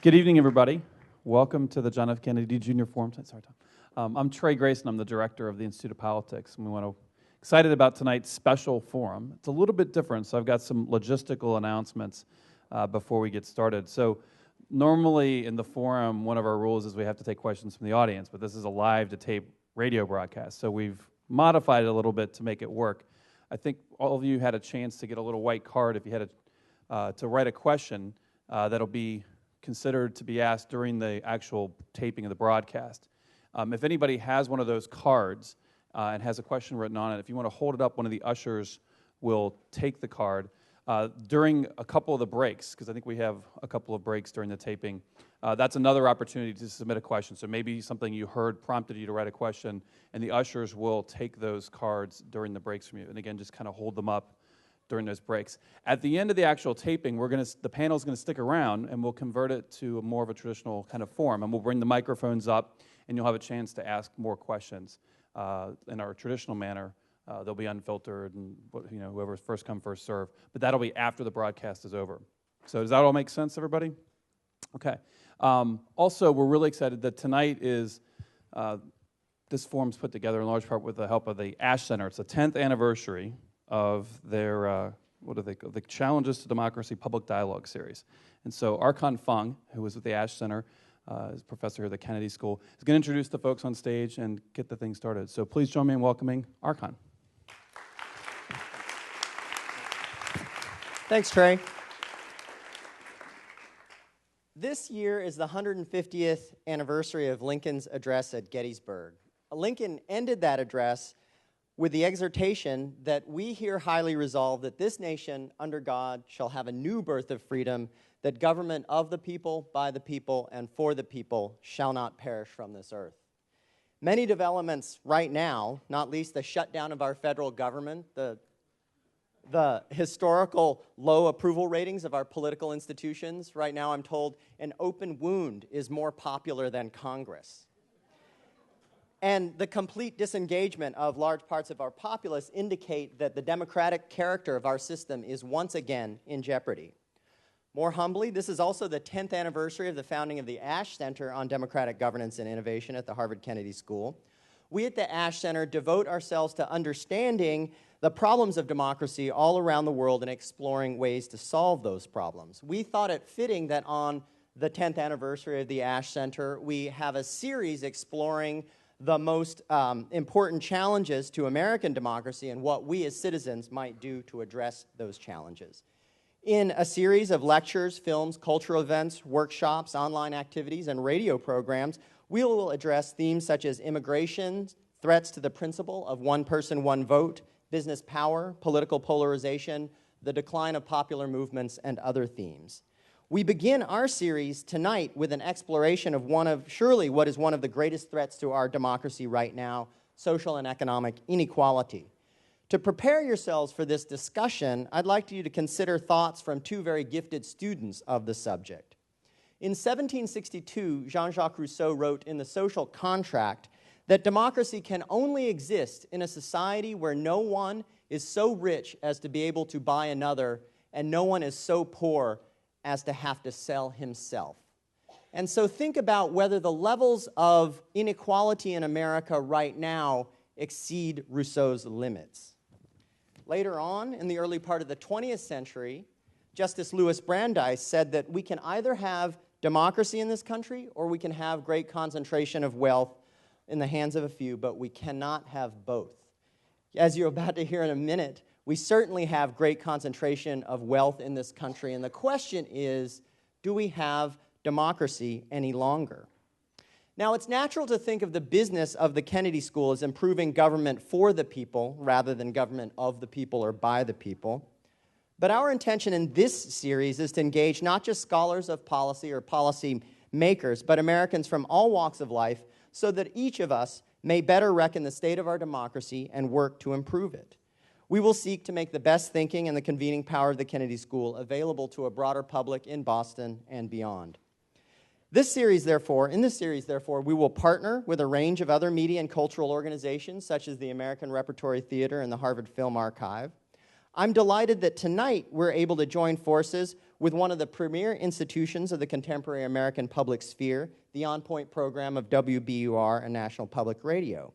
Good evening, everybody. Welcome to the John F. Kennedy Jr. Forum. Sorry, Tom. I'm Trey Grayson. I'm the director of the Institute of Politics, and excited about tonight's special forum. It's a little bit different, so I've got some logistical announcements before we get started. So normally in the forum, one of our rules is we have to take questions from the audience, but this is a live-to-tape radio broadcast, so we've modified it a little bit to make it work. I think all of you had a chance to get a little white card if you had to write a question that'll be considered to be asked during the actual taping of the broadcast. If anybody has one of those cards and has a question written on it, if you want to hold it up, one of the ushers will take the card. During a couple of the breaks, because I think we have a couple of breaks during the taping, that's another opportunity to submit a question. So maybe something you heard prompted you to write a question, and the ushers will take those cards during the breaks from you. And again, just kind of hold them up during those breaks. At the end of the actual taping, the panel's going to stick around, and we'll convert it to more of a traditional kind of form, and we'll bring the microphones up, and you'll have a chance to ask more questions in our traditional manner. They'll be unfiltered, and whoever's first come, first serve. But that'll be after the broadcast is over. So does that all make sense, everybody? Okay. Also, we're really excited that tonight is this forum's put together in large part with the help of the Ash Center. It's the 10th anniversary of their, the Challenges to Democracy Public Dialogue series. And so Archon Fung, who was with the Ash Center, is a professor here at the Kennedy School, is going to introduce the folks on stage and get the thing started. So please join me in welcoming Archon. Thanks, Trey. This year is the 150th anniversary of Lincoln's address at Gettysburg. Lincoln ended that address with the exhortation that we here highly resolve that this nation, under God, shall have a new birth of freedom, that government of the people, by the people, and for the people shall not perish from this earth. Many developments right now, not least the shutdown of our federal government, the historical low approval ratings of our political institutions. Right now, I'm told an open wound is more popular than Congress. And the complete disengagement of large parts of our populace indicate that the democratic character of our system is once again in jeopardy. More humbly, this is also the 10th anniversary of the founding of the Ash Center on Democratic Governance and Innovation at the Harvard Kennedy School. We at the Ash Center devote ourselves to understanding the problems of democracy all around the world and exploring ways to solve those problems. We thought it fitting that on the 10th anniversary of the Ash Center, we have a series exploring the most important challenges to American democracy and what we as citizens might do to address those challenges. In a series of lectures, films, cultural events, workshops, online activities, and radio programs, we will address themes such as immigration, threats to the principle of one person, one vote, business power, political polarization, the decline of popular movements, and other themes. We begin our series tonight with an exploration of surely what is one of the greatest threats to our democracy right now, social and economic inequality. To prepare yourselves for this discussion, I'd like you to consider thoughts from two very gifted students of the subject. In 1762, Jean-Jacques Rousseau wrote in The Social Contract that democracy can only exist in a society where no one is so rich as to be able to buy another, and no one is so poor as to have to sell himself. And so think about whether the levels of inequality in America right now exceed Rousseau's limits. Later on, in the early part of the 20th century, Justice Louis Brandeis said that we can either have democracy in this country or we can have great concentration of wealth in the hands of a few, but we cannot have both. As you're about to hear in a minute, we certainly have great concentration of wealth in this country, and the question is, do we have democracy any longer? Now, it's natural to think of the business of the Kennedy School as improving government for the people rather than government of the people or by the people. But our intention in this series is to engage not just scholars of policy or policy makers, but Americans from all walks of life so that each of us may better reckon the state of our democracy and work to improve it. We will seek to make the best thinking and the convening power of the Kennedy School available to a broader public in Boston and beyond. In this series, therefore, we will partner with a range of other media and cultural organizations, such as the American Repertory Theater and the Harvard Film Archive. I'm delighted that tonight we're able to join forces with one of the premier institutions of the contemporary American public sphere, the On Point program of WBUR and National Public Radio.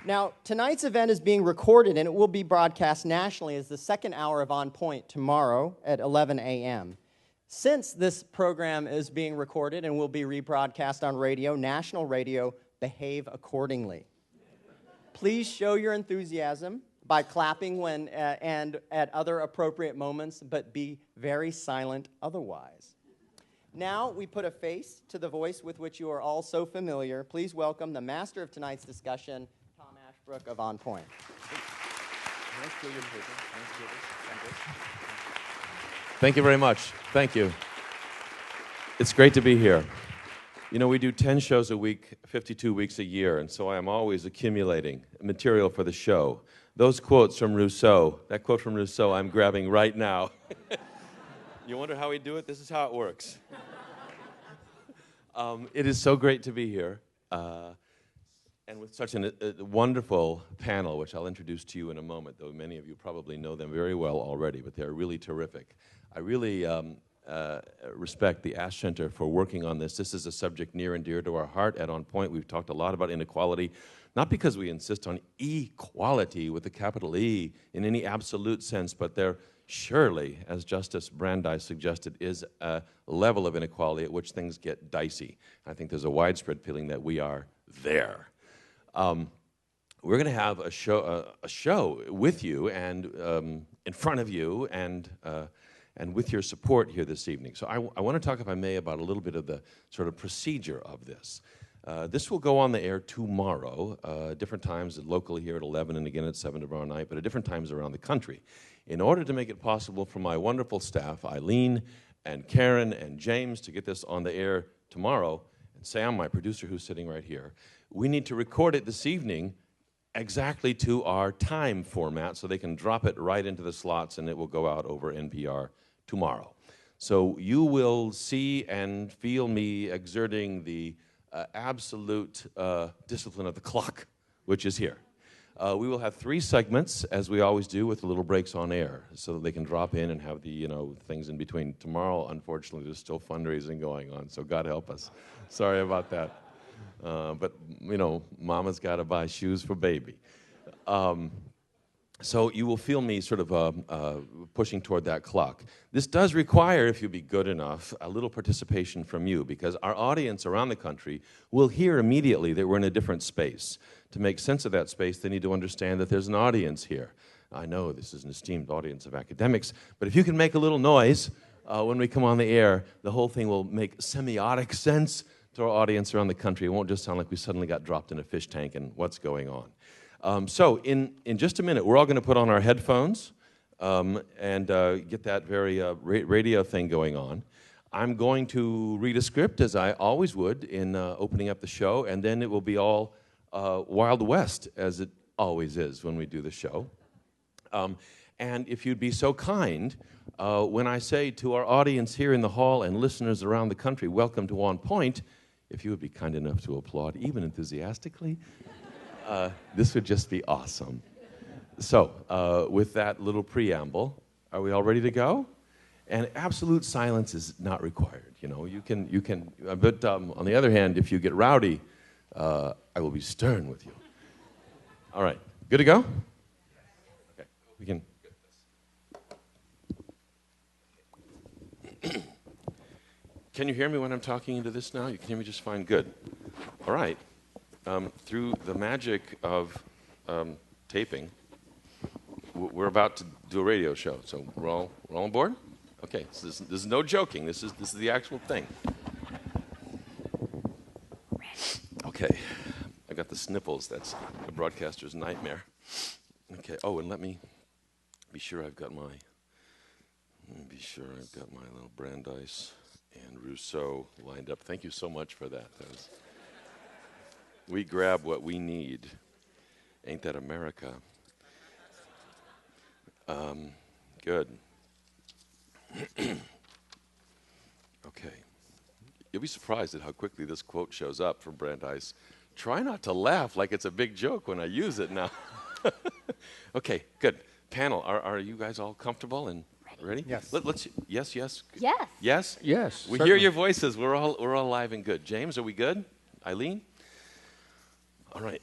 Now, tonight's event is being recorded, and it will be broadcast nationally as the second hour of On Point tomorrow at 11 a.m. Since this program is being recorded and will be rebroadcast on radio, national radio, behave accordingly. Please show your enthusiasm by clapping when and at other appropriate moments, but be very silent otherwise. Now we put a face to the voice with which you are all so familiar. Please welcome the master of tonight's discussion, Tom Ashbrook of On Point. Thank you very much. Thank you. It's great to be here. You know, we do 10 shows a week, 52 weeks a year, and so I am always accumulating material for the show. Those quotes from Rousseau, that quote from Rousseau I'm grabbing right now. You wonder how we do it? This is how it works. It is so great to be here, and with such a wonderful panel, which I'll introduce to you in a moment, though many of you probably know them very well already, but they're really terrific. I really respect the Ash Center for working on this. This is a subject near and dear to our heart at On Point. We've talked a lot about inequality, not because we insist on equality with a capital E in any absolute sense, but there surely, as Justice Brandeis suggested, is a level of inequality at which things get dicey. I think there's a widespread feeling that we are there. We're going to have a show with you and in front of you and with your support here this evening. So I want to talk, if I may, about a little bit of the sort of procedure of this. This will go on the air tomorrow, different times locally here at 11 and again at 7 tomorrow night, but at different times around the country. In order to make it possible for my wonderful staff, Eileen and Karen and James, to get this on the air tomorrow, and Sam, my producer who's sitting right here, we need to record it this evening exactly to our time format so they can drop it right into the slots and it will go out over NPR tomorrow. So you will see and feel me exerting the absolute discipline of the clock, which is here. We will have 3 segments, as we always do, with the little breaks on air, so that they can drop in and have the things in between. Tomorrow, unfortunately, there's still fundraising going on, so God help us. Sorry about that. But Mama's got to buy shoes for baby. So you will feel me sort of pushing toward that clock. This does require, if you be good enough, a little participation from you, because our audience around the country will hear immediately that we're in a different space. To make sense of that space, they need to understand that there's an audience here. I know this is an esteemed audience of academics, but if you can make a little noise when we come on the air, the whole thing will make semiotic sense to our audience around the country. It won't just sound like we suddenly got dropped in a fish tank and what's going on. So in just a minute, we're all going to put on our headphones and get that very radio thing going on. I'm going to read a script, as I always would in opening up the show, and then it will be all Wild West, as it always is when we do the show. And if you'd be so kind, when I say to our audience here in the hall and listeners around the country, welcome to On Point, if you would be kind enough to applaud, even enthusiastically, this would just be awesome. So, with that little preamble, are we all ready to go? And absolute silence is not required. You can. But on the other hand, if you get rowdy, I will be stern with you. All right, good to go? Okay, we can. Can you hear me when I'm talking into this now? You can hear me just fine. Good. All right. Through the magic of taping, we're about to do a radio show. So we're all on board? Okay. So this is no joking. This is the actual thing. Okay. I got the sniffles. That's a broadcaster's nightmare. Okay. Oh, and let me be sure I've got my little Brandeis and Rousseau lined up. Thank you so much for that. We grab what we need. Ain't that America? Good. Okay. You'll be surprised at how quickly this quote shows up from Brandeis. Try not to laugh like it's a big joke when I use it now. Okay, good. Panel, are you guys all comfortable and ready? Yes. Let's. Yes. Yes. Yes. Yes. We hear your voices. We're all live and good. James, are we good? Eileen. All right.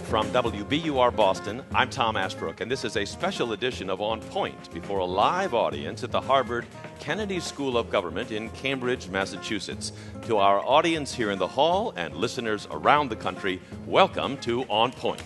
From WBUR Boston, I'm Tom Ashbrook, and this is a special edition of On Point before a live audience at the Harvard Kennedy School of Government in Cambridge, Massachusetts. To our audience here in the hall and listeners around the country, welcome to On Point.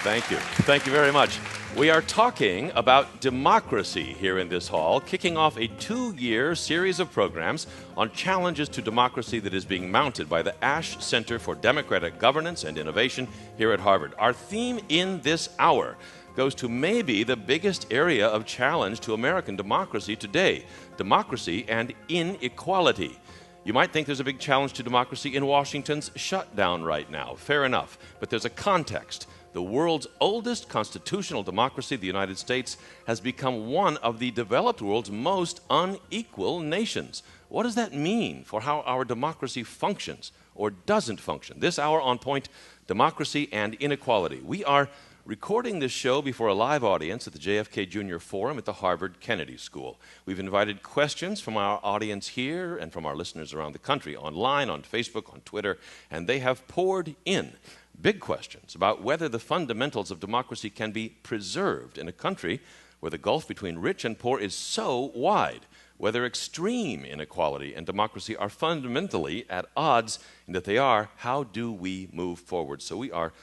Thank you. Thank you very much. We are talking about democracy here in this hall, kicking off a 2-year series of programs on challenges to democracy that is being mounted by the Ash Center for Democratic Governance and Innovation here at Harvard. Our theme in this hour goes to maybe the biggest area of challenge to American democracy today, democracy and inequality. You might think there's a big challenge to democracy in Washington's shutdown right now. Fair enough. But there's a context. The world's oldest constitutional democracy, the United States, has become one of the developed world's most unequal nations. What does that mean for how our democracy functions or doesn't function? This hour on Point, democracy and inequality. We are recording this show before a live audience at the JFK Jr. Forum at the Harvard Kennedy School. We've invited questions from our audience here and from our listeners around the country, online, on Facebook, on Twitter, and they have poured in big questions about whether the fundamentals of democracy can be preserved in a country where the gulf between rich and poor is so wide, whether extreme inequality and democracy are fundamentally at odds, and if they are, how do we move forward? So we are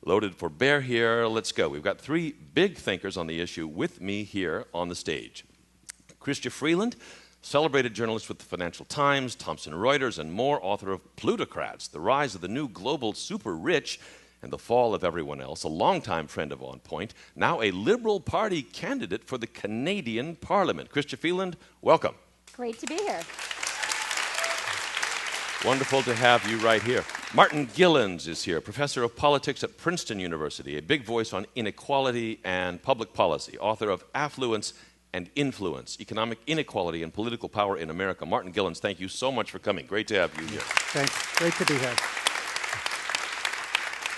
loaded for bear here. Let's go. We've got 3 big thinkers on the issue with me here on the stage. Chrystia Freeland, celebrated journalist with the Financial Times, Thomson Reuters, and more, author of Plutocrats, The Rise of the New Global Super Rich and the Fall of Everyone Else, a longtime friend of On Point, now a Liberal Party candidate for the Canadian Parliament. Chrystia Freeland, welcome. Great to be here. Wonderful to have you right here. Martin Gilens is here, professor of politics at Princeton University, a big voice on inequality and public policy, author of Affluence and Influence, Economic Inequality and Political Power in America. Martin Gilens, thank you so much for coming. Great to have you here. Thanks. Great to be here.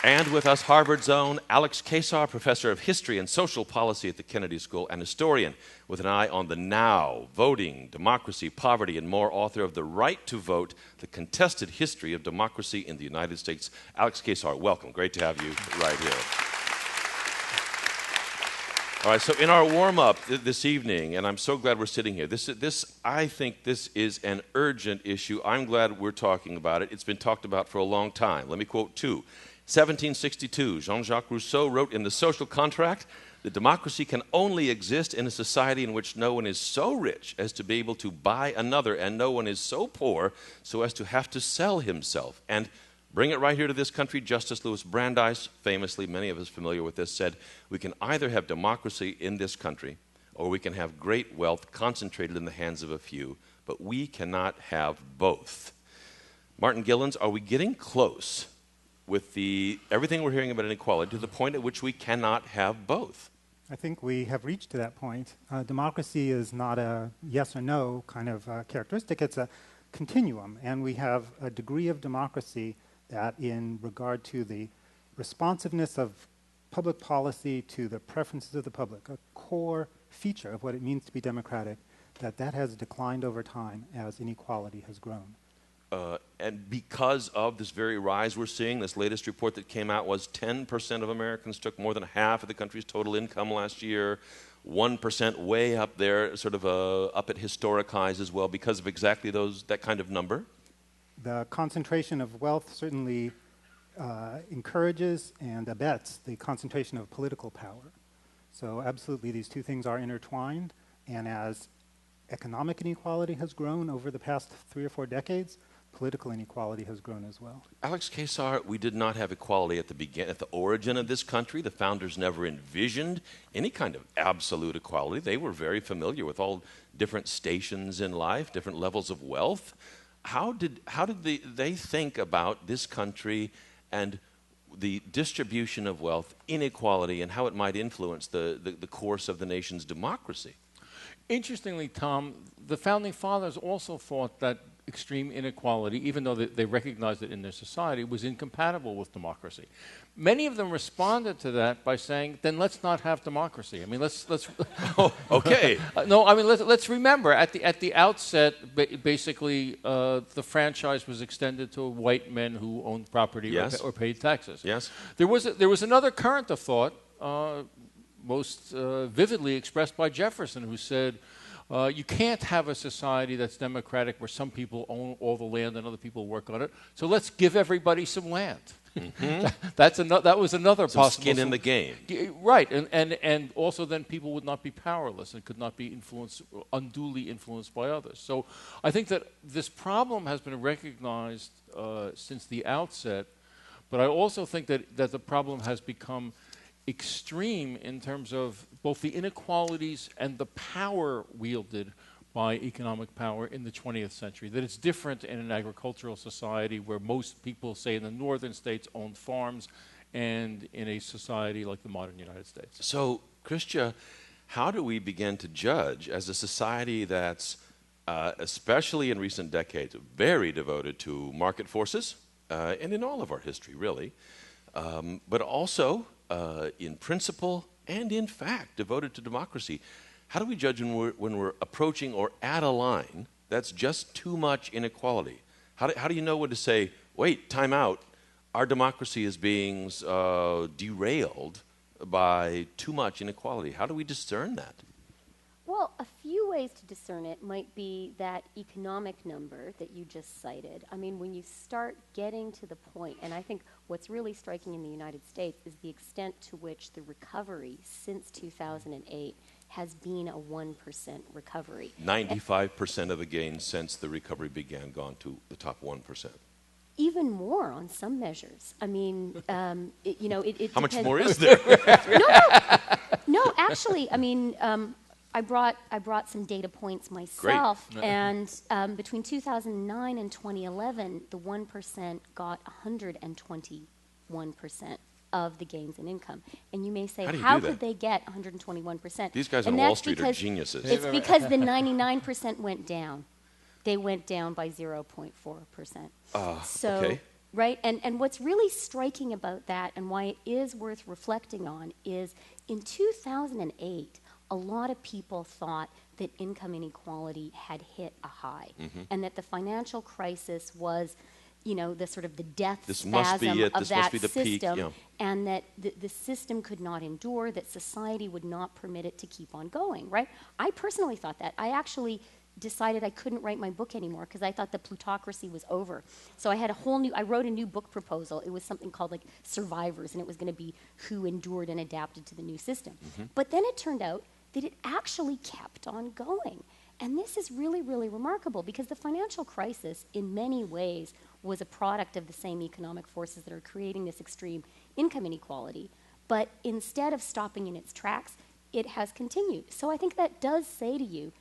And with us, Harvard's own Alex Keyssar, professor of history and social policy at the Kennedy School, and historian with an eye on the now, voting, democracy, poverty, and more, author of The Right to Vote, The Contested History of Democracy in the United States. Alex Keyssar, welcome. Great to have you right here. All right, so in our warm-up this evening, and I'm so glad we're sitting here, I think this is an urgent issue. I'm glad we're talking about it. It's been talked about for a long time. Let me quote 2. 1762, Jean-Jacques Rousseau wrote in The Social Contract that democracy can only exist in a society in which no one is so rich as to be able to buy another, and no one is so poor so as to have to sell himself. And bring it right here to this country, Justice Louis Brandeis, famously, many of us familiar with this, said, we can either have democracy in this country or we can have great wealth concentrated in the hands of a few, but we cannot have both. Martin Gilens, are we getting close with everything we're hearing about inequality to the point at which we cannot have both? I think we have reached to that point. Democracy is not a yes or no kind of characteristic. It's a continuum, and we have a degree of democracy that in regard to the responsiveness of public policy to the preferences of the public, a core feature of what it means to be democratic, that has declined over time as inequality has grown. And because of this very rise we're seeing, this latest report that came out was 10% of Americans took more than half of the country's total income last year, 1% way up there, sort of up at historic highs as well, because of exactly that kind of number? The concentration of wealth certainly encourages and abets the concentration of political power. So absolutely these two things are intertwined, and as economic inequality has grown over the past 3 or 4 decades, political inequality has grown as well. Alex Keyssar, we did not have equality at the origin of this country. The founders never envisioned any kind of absolute equality. They were very familiar with all different stations in life, different levels of wealth. How did they think about this country, and the distribution of wealth, inequality, and how it might influence the course of the nation's democracy. Interestingly, Tom, the Founding Fathers also thought that extreme inequality, even though they recognized it in their society, was incompatible with democracy. Many of them responded to that by saying, then let's not have democracy. I mean, let's Oh, okay. no, I mean, let's remember, at the outset, basically, the franchise was extended to white men who owned property Yes. or paid taxes. Yes. There was another current of thought, most vividly expressed by Jefferson, who said, you can't have a society that's democratic where some people own all the land and other people work on it. So let's give everybody some land. Mm-hmm. That was another Some possible skin in the game. Right, and also then people would not be powerless and could not be unduly influenced by others. So I think that this problem has been recognized since the outset, but I also think that the problem has become extreme in terms of both the inequalities and the power wielded by economic power in the 20th century, that it's different in an agricultural society where most people, say in the northern states, own farms, and in a society like the modern United States. So, Chrystia, how do we begin to judge, as a society that's, especially in recent decades, very devoted to market forces, and in all of our history, really, but also in principle and in fact devoted to democracy? How do we judge when we're approaching or at a line that's just too much inequality? How do you know when to say, wait, time out, our democracy is being derailed by too much inequality? How do we discern that? Well, a few ways to discern it might be that economic number that you just cited. I mean, when you start getting to the point, and I think what's really striking in the United States is the extent to which the recovery since 2008 has been a 1% recovery. 95% of the gains since the recovery began gone to the top 1%. Even more on some measures. I mean, it How much depends. more is there? No, actually, I mean, I brought some data points myself, Great. and between 2009 and 2011, the 1% got 121% of the gains in income. And you may say, how could they get 121%? These guys and on that's Wall Street are because geniuses. It's because the 99% went down. They went down by 0.4%. Okay. Right, and what's really striking about that and why it is worth reflecting on is in 2008, a lot of people thought that income inequality had hit a high, and that the financial crisis was, the sort of the death spasm of that system, and that the system could not endure, that society would not permit it to keep on going, right? I personally thought that. I actually decided I couldn't write my book anymore because I thought the plutocracy was over. So I wrote a new book proposal. It was something called like Survivors, and it was going to be who endured and adapted to the new system. But then it turned out that it actually kept on going. And this is really, really remarkable because the financial crisis in many ways was a product of the same economic forces that are creating this extreme income inequality. But instead of stopping in its tracks, it has continued. So I think that does say to you,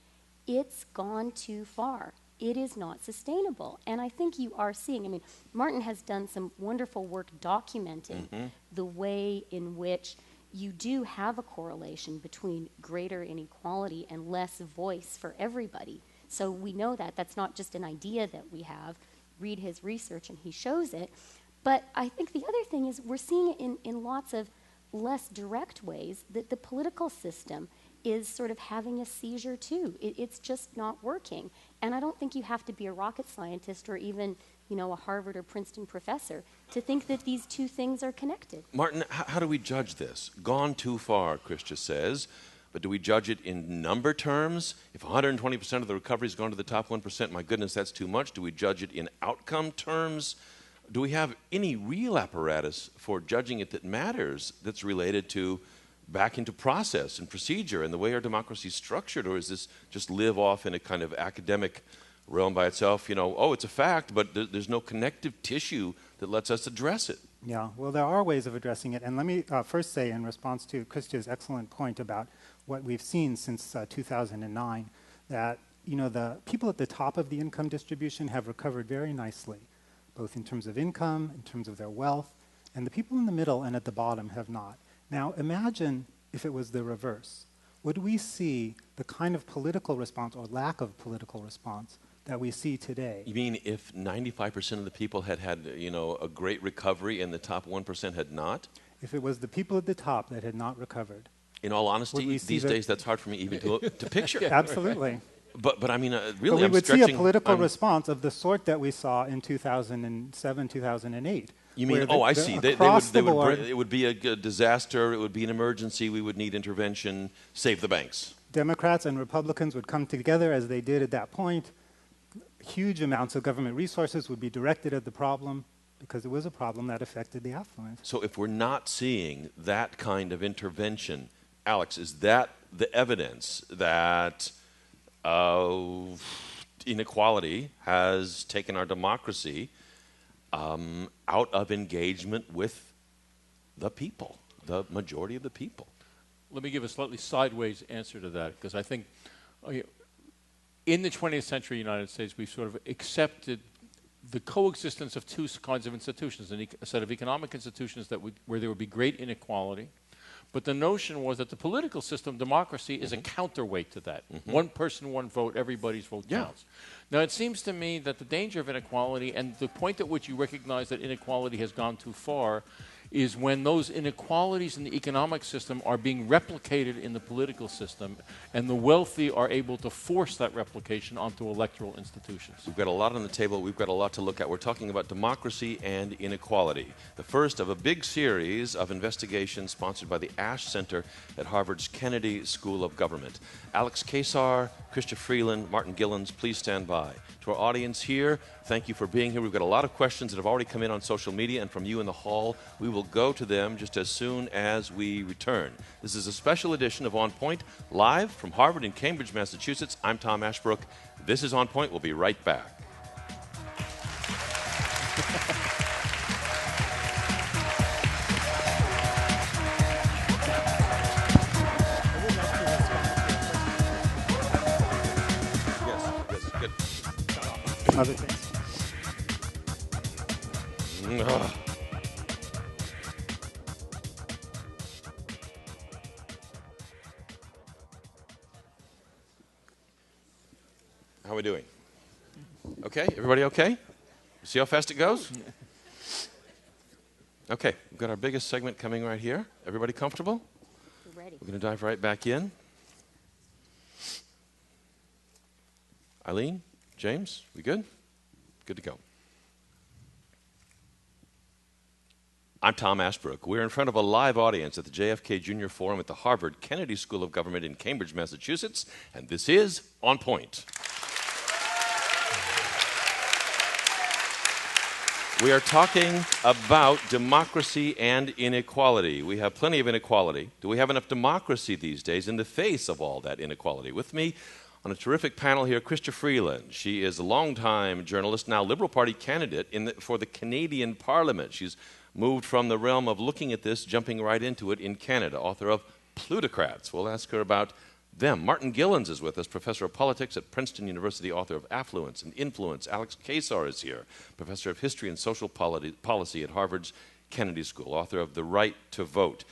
it's gone too far. It is not sustainable. And I think you are seeing, I mean, Martin has done some wonderful work documenting the way in which you do have a correlation between greater inequality and less voice for everybody. So we know that. That's not just an idea that we have. Read his research and he shows it. But I think the other thing is we're seeing it in lots of less direct ways that the political system is sort of having a seizure too. It's just not working. And I don't think you have to be a rocket scientist or even a Harvard or Princeton professor to think that these two things are connected. Martin, how do we judge this? Gone too far, Chrystia says, but do we judge it in number terms? If 120% of the recovery has gone to the top 1%, my goodness, that's too much. Do we judge it in outcome terms? Do we have any real apparatus for judging it that matters, that's related to back into process and procedure and the way our democracy is structured, or is this just live off in a kind of academic realm by itself? It's a fact, but there's no connective tissue that lets us address it. Yeah, well, there are ways of addressing it. And let me first say, in response to Chrystia's excellent point about what we've seen since 2009, that the people at the top of the income distribution have recovered very nicely, both in terms of income, in terms of their wealth, and the people in the middle and at the bottom have not. Now, imagine if it was the reverse. Would we see the kind of political response or lack of political response that we see today? You mean if 95% of the people had had, a great recovery and the top 1% had not? If it was the people at the top that had not recovered. In all honesty, these days that's hard for me even to picture. Absolutely. But I mean, But really, we I'm would see stretching. a political response of the sort that we saw in 2007, 2008. You mean, I see. It would be a disaster, it would be an emergency, we would need intervention, save the banks. Democrats and Republicans would come together as they did at that point. Huge amounts of government resources would be directed at the problem because it was a problem that affected the affluent. So if we're not seeing that kind of intervention, Alex, is that the evidence that inequality has taken our democracy out of engagement with the people, the majority of the people? Let me give a slightly sideways answer to that, because I think in the 20th century United States, we've sort of accepted the coexistence of two kinds of institutions, a set of economic institutions where there would be great inequality. But the notion was that the political system, democracy, is a counterweight to that. One person, one vote, everybody's vote counts. Now, it seems to me that the danger of inequality and the point at which you recognize that inequality has gone too far is when those inequalities in the economic system are being replicated in the political system, and the wealthy are able to force that replication onto electoral institutions. We've got a lot on the table. We've got a lot to look at. We're talking about democracy and inequality, the first of a big series of investigations sponsored by the Ash Center at Harvard's Kennedy School of Government. Alex Keyssar, Chrystia Freeland, Martin Gilens, please stand by. To our audience here, thank you for being here. We've got a lot of questions that have already come in on social media and from you in the hall. We will go to them just as soon as we return. This is a special edition of On Point, live from Harvard in Cambridge, Massachusetts. I'm Tom Ashbrook. This is On Point. We'll be right back. Other things. How are we doing? Okay, everybody okay? See how fast it goes? Okay, we've got our biggest segment coming right here. Everybody comfortable? We're ready. We're going to dive right back in. Eileen, James, we good? Good to go. I'm Tom Ashbrook. We're in front of a live audience at the JFK Jr. Forum at the Harvard Kennedy School of Government in Cambridge, Massachusetts, and this is On Point. We are talking about democracy and inequality. We have plenty of inequality. Do we have enough democracy these days in the face of all that inequality? With me on a terrific panel here, Chrystia Freeland. She is a longtime journalist, now Liberal Party candidate for the Canadian Parliament. She's moved from the realm of looking at this, jumping right into it in Canada, author of Plutocrats. We'll ask her about them. Martin Gilens is with us, professor of politics at Princeton University, author of Affluence and Influence. Alex Keyssar is here, professor of history and social policy at Harvard's Kennedy School, author of The Right to Vote.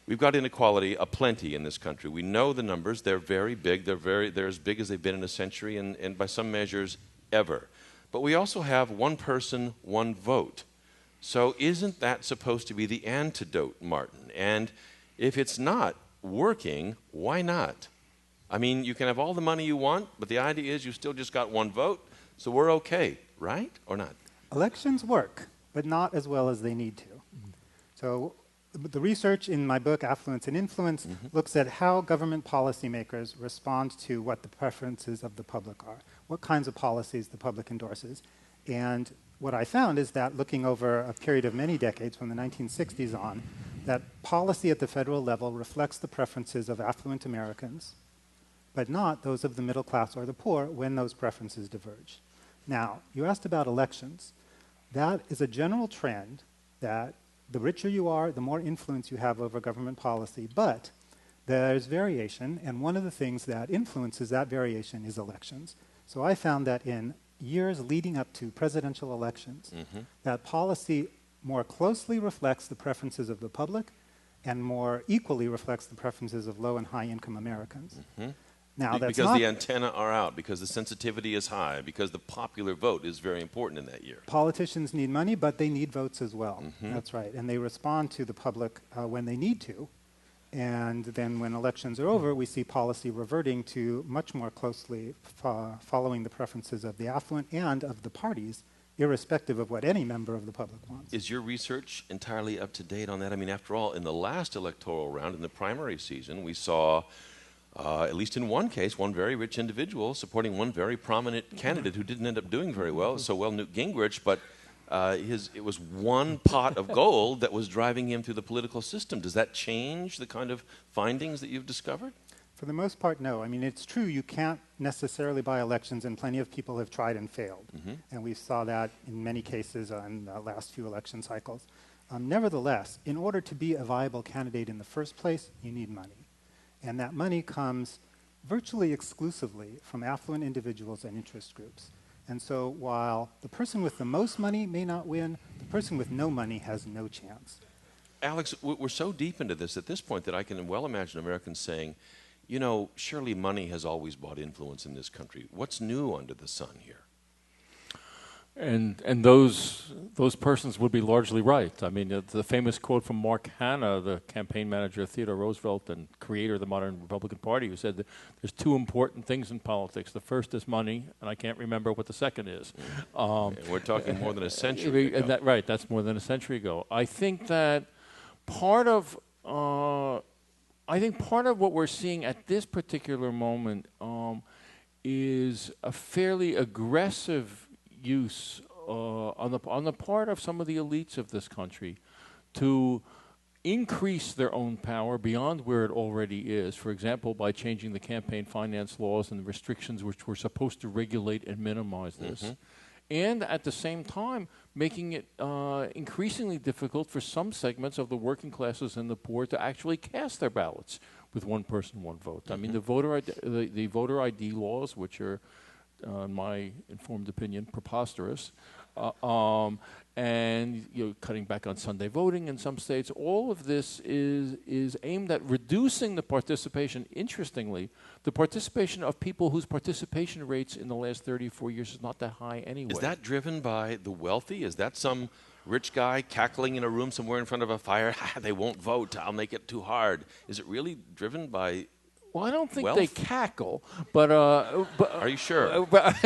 We've got inequality aplenty in this country. We know the numbers. They're very big. They're as big as they've been in a century and by some measures ever. But we also have one person, one vote. So isn't that supposed to be the antidote, Martin? And if it's not working, why not? I mean, you can have all the money you want, but the idea is you still just got one vote, so we're okay, right? Or not? Elections work, but not as well as they need to. So the research in my book, Affluence and Influence, looks at how government policymakers respond to what the preferences of the public are, what kinds of policies the public endorses. And what I found is that looking over a period of many decades, from the 1960s on, that policy at the federal level reflects the preferences of affluent Americans, but not those of the middle class or the poor when those preferences diverge. Now, you asked about elections. That is a general trend that the richer you are, the more influence you have over government policy, but there's variation, and one of the things that influences that variation is elections. So I found that in years leading up to presidential elections, that policy more closely reflects the preferences of the public and more equally reflects the preferences of low and high income Americans. Now, that's because not the antennae are out, because the sensitivity is high, because the popular vote is very important in that year. Politicians need money, but they need votes as well. That's right. And they respond to the public when they need to. And then when elections are over, we see policy reverting to much more closely following the preferences of the affluent and of the parties, irrespective of what any member of the public wants. Is your research entirely up to date on that? I mean, after all, in the last electoral round, in the primary season, we saw, at least in one case, one very rich individual supporting one very prominent candidate who didn't end up doing very well, Newt Gingrich, but it was one pot of gold that was driving him through the political system. Does that change the kind of findings that you've discovered? For the most part, no. I mean, it's true you can't necessarily buy elections, and plenty of people have tried and failed. And we saw that in many cases in the last few election cycles. Nevertheless, in order to be a viable candidate in the first place, you need money. And that money comes virtually exclusively from affluent individuals and interest groups. And so while the person with the most money may not win, the person with no money has no chance. Alex, we're so deep into this at this point that I can well imagine Americans saying, you know, surely money has always bought influence in this country. What's new under the sun here? And those persons would be largely right. I mean, the famous quote from Mark Hanna, the campaign manager of Theodore Roosevelt and creator of the modern Republican Party, who said that there's two important things in politics. The first is money, and I can't remember what the second is. And we're talking more than a century ago. Right, that's more than a century ago. I think that part of what we're seeing at this particular moment is a fairly aggressive use on the part of some of the elites of this country to increase their own power beyond where it already is. For example, by changing the campaign finance laws and the restrictions which were supposed to regulate and minimize this. And at the same time, making it increasingly difficult for some segments of the working classes and the poor to actually cast their ballots with one person, one vote. I mean, the voter ID laws, which are, in my informed opinion, preposterous, and cutting back on Sunday voting in some states. All of this is aimed at reducing the participation. Interestingly, the participation of people whose participation rates in the last 34 years is not that high anyway. Is that driven by the wealthy? Is that some rich guy cackling in a room somewhere in front of a fire? They won't vote. I'll make it too hard. Is it really driven by Well, I don't think wealth? they cackle, but are you sure? But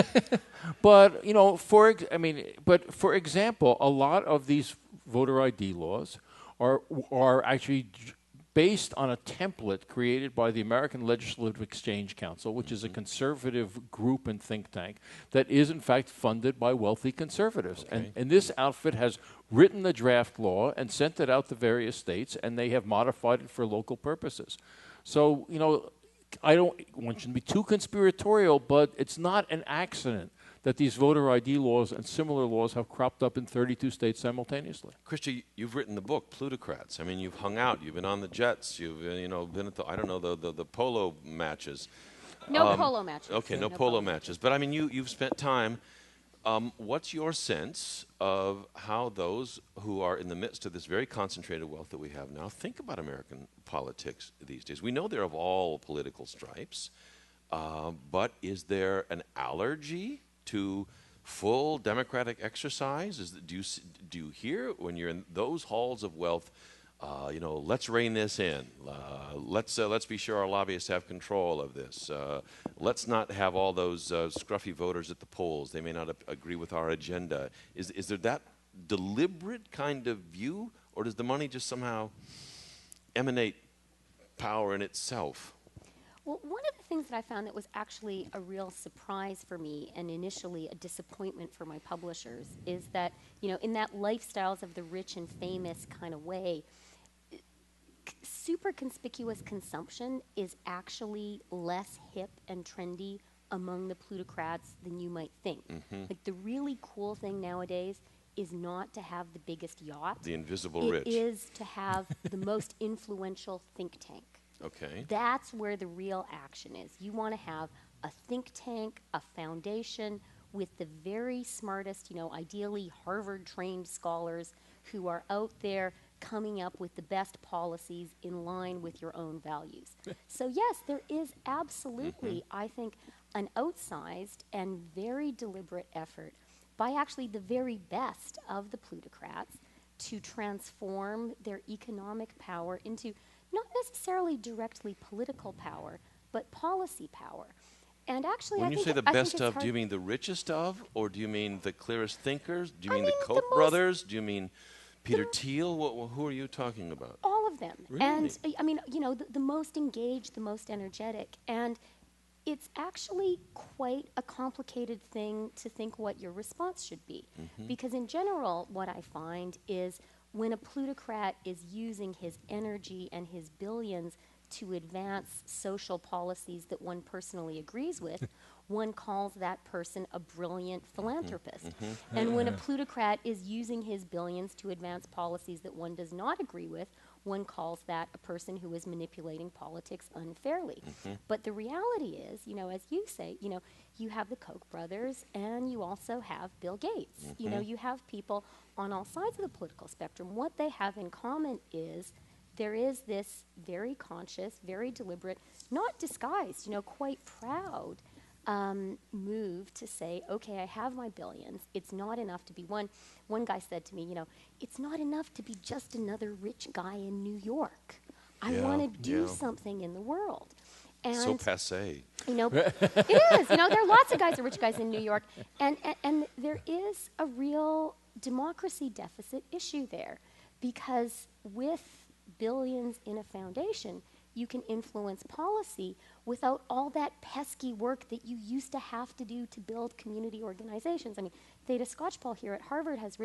for example, a lot of these voter ID laws are actually based on a template created by the American Legislative Exchange Council, which is a conservative group and think tank that is in fact funded by wealthy conservatives. Okay. And this outfit has written the draft law and sent it out to various states, and they have modified it for local purposes. So, one shouldn't be too conspiratorial, but it's not an accident that these voter ID laws and similar laws have cropped up in 32 states simultaneously. Chrystia, you've written the book, Plutocrats. I mean, you've hung out, you've been on the jets, you've been at the polo matches. No polo matches. Okay, no polo matches. But I mean, you've spent time. What's your sense of how those who are in the midst of this very concentrated wealth that we have now think about American politics these days? We know they're of all political stripes, but is there an allergy to full democratic exercise? Do you hear when you're in those halls of wealth, let's rein this in. Let's be sure our lobbyists have control of this. Let's not have all those scruffy voters at the polls. They may not agree with our agenda. Is there that deliberate kind of view, or does the money just somehow emanate power in itself? Well, one of the things that I found that was actually a real surprise for me and initially a disappointment for my publishers is that, in that lifestyles of the rich and famous kind of way, super conspicuous consumption is actually less hip and trendy among the plutocrats than you might think. Like, the really cool thing nowadays is not to have the biggest yacht. The invisible rich. It is to have the most influential think tank. Okay. That's where the real action is. You want to have a think tank, a foundation with the very smartest, ideally Harvard-trained scholars who are out there coming up with the best policies in line with your own values. So yes, there is absolutely, I think, an outsized and very deliberate effort by actually the very best of the plutocrats to transform their economic power into not necessarily directly political power, but policy power. And actually, when I you think say the I think best it's of, hard. do you mean the richest of, or do you mean the clearest thinkers? Do you I mean mean the the Koch most- brothers? Do you mean Peter Thiel? Who are you talking about? All of them. Really? And I mean, you know, the most engaged, the most energetic. And it's actually quite a complicated thing to think what your response should be. Because in general, what I find is when a plutocrat is using his energy and his billions to advance social policies that one personally agrees with, one calls that person a brilliant philanthropist. And when a plutocrat is using his billions to advance policies that one does not agree with, one calls that a person who is manipulating politics unfairly. But the reality is, you know, as you say, you know, you have the Koch brothers and you also have Bill Gates. You know, you have people on all sides of the political spectrum. What they have in common is there is this very conscious, very deliberate, not disguised, you know, quite proud move to say, okay, I have my billions. It's not enough to be one. One guy said to me, you know, it's not enough to be just another rich guy in New York. I want to do something in the world. And So passé. you know, it is. You know, there are lots of guys who are rich guys in New York, and there is a real democracy deficit issue there, because with billions in a foundation, you can influence policy without all that pesky work that you used to have to do to build community organizations. I mean, Theda Skocpol here at Harvard has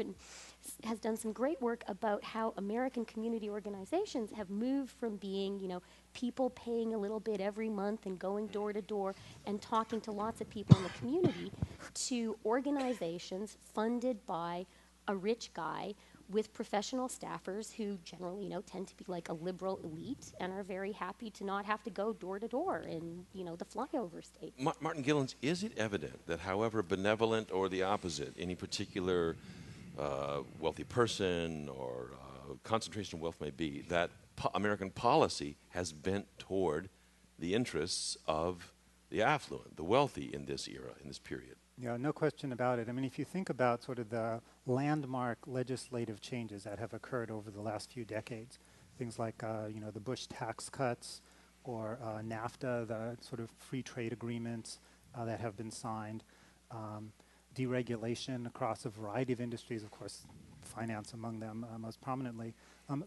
done some great work about how American community organizations have moved from being, you know, people paying a little bit every month and going door to door and talking to lots of people in the community to organizations funded by a rich guy with professional staffers who generally, you know, tend to be like a liberal elite and are very happy to not have to go door to door in, you know, the flyover states. Martin Gilens, is it evident that however benevolent or the opposite any particular wealthy person or concentration of wealth may be, that American policy has bent toward the interests of the affluent, the wealthy in this era, in this period? Yeah, no question about it. I mean, if you think about sort of the landmark legislative changes that have occurred over the last few decades, things like, you know, the Bush tax cuts or NAFTA, the sort of free trade agreements that have been signed, deregulation across a variety of industries, of course, finance among them most prominently.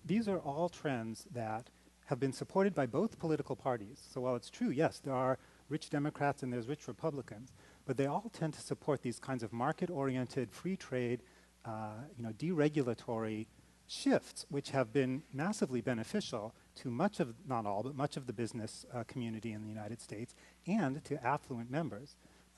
These are all trends that have been supported by both political parties. So while it's true, yes, there are rich Democrats and there's rich Republicans, but they all tend to support these kinds of market-oriented, free trade, you know, deregulatory shifts, which have been massively beneficial to much of, not all, but much of the business community in the United States and to affluent members,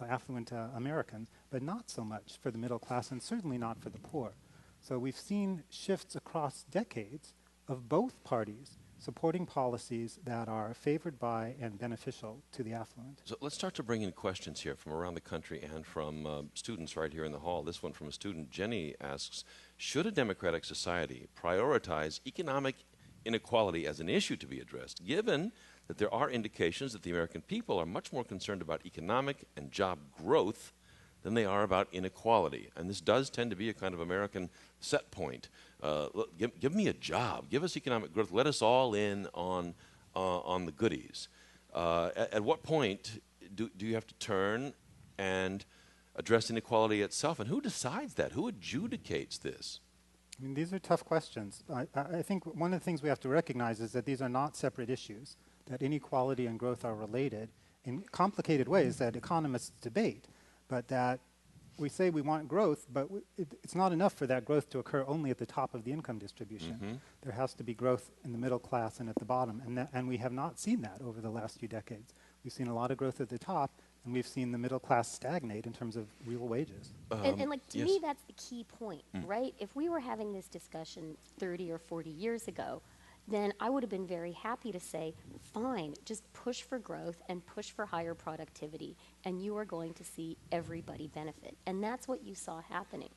affluent Americans, but not so much for the middle class and certainly not for the poor. So we've seen shifts across decades of both parties supporting policies that are favored by and beneficial to the affluent. So let's start to bring in questions here from around the country and from students right here in the hall. This one from a student. Jenny asks, should a democratic society prioritize economic inequality as an issue to be addressed, given that there are indications that the American people are much more concerned about economic and job growth than they are about inequality? And this does tend to be a kind of American set point. Look, give me a job. Give us economic growth. Let us all in on the goodies. At what point do you have to turn and address inequality itself? And who decides that? Who adjudicates this? I mean, these are tough questions. I think one of the things we have to recognize is that these are not separate issues, that inequality and growth are related in complicated ways that economists debate, but that we say we want growth, but it's not enough for that growth to occur only at the top of the income distribution. There has to be growth in the middle class and at the bottom, and we have not seen that over the last few decades. We've seen a lot of growth at the top, and we've seen the middle class stagnate in terms of real wages. And like, to me, that's the key point, right? If we were having this discussion 30 or 40 years ago, then I would have been very happy to say, fine, just push for growth and push for higher productivity, and you are going to see everybody benefit. And that's what you saw happening.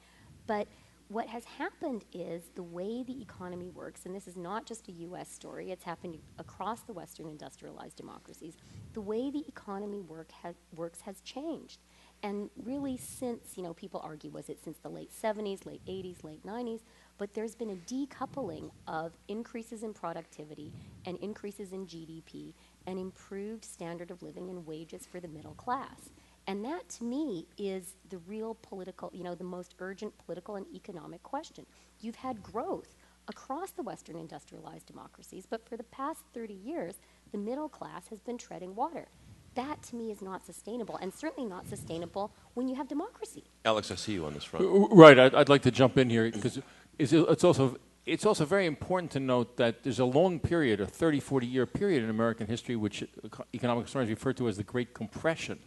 But what has happened is the way the economy works, and this is not just a US story, it's happened across the Western industrialized democracies, the way the economy works has changed. And really since, people argue, was it since the late 70s, late 80s, late 90s, but there's been a decoupling of increases in productivity and increases in GDP and improved standard of living and wages for the middle class. And that, to me, is the real political, the most urgent political and economic question. You've had growth across the Western industrialized democracies, but for the past 30 years, the middle class has been treading water. That, to me, is not sustainable, and certainly not sustainable when you have democracy. Alex, I see you on this front. Right. I'd like to jump in here because it's also very important to note that there's a long period, a 30, 40-year period in American history, which economic historians refer to as the Great Compression,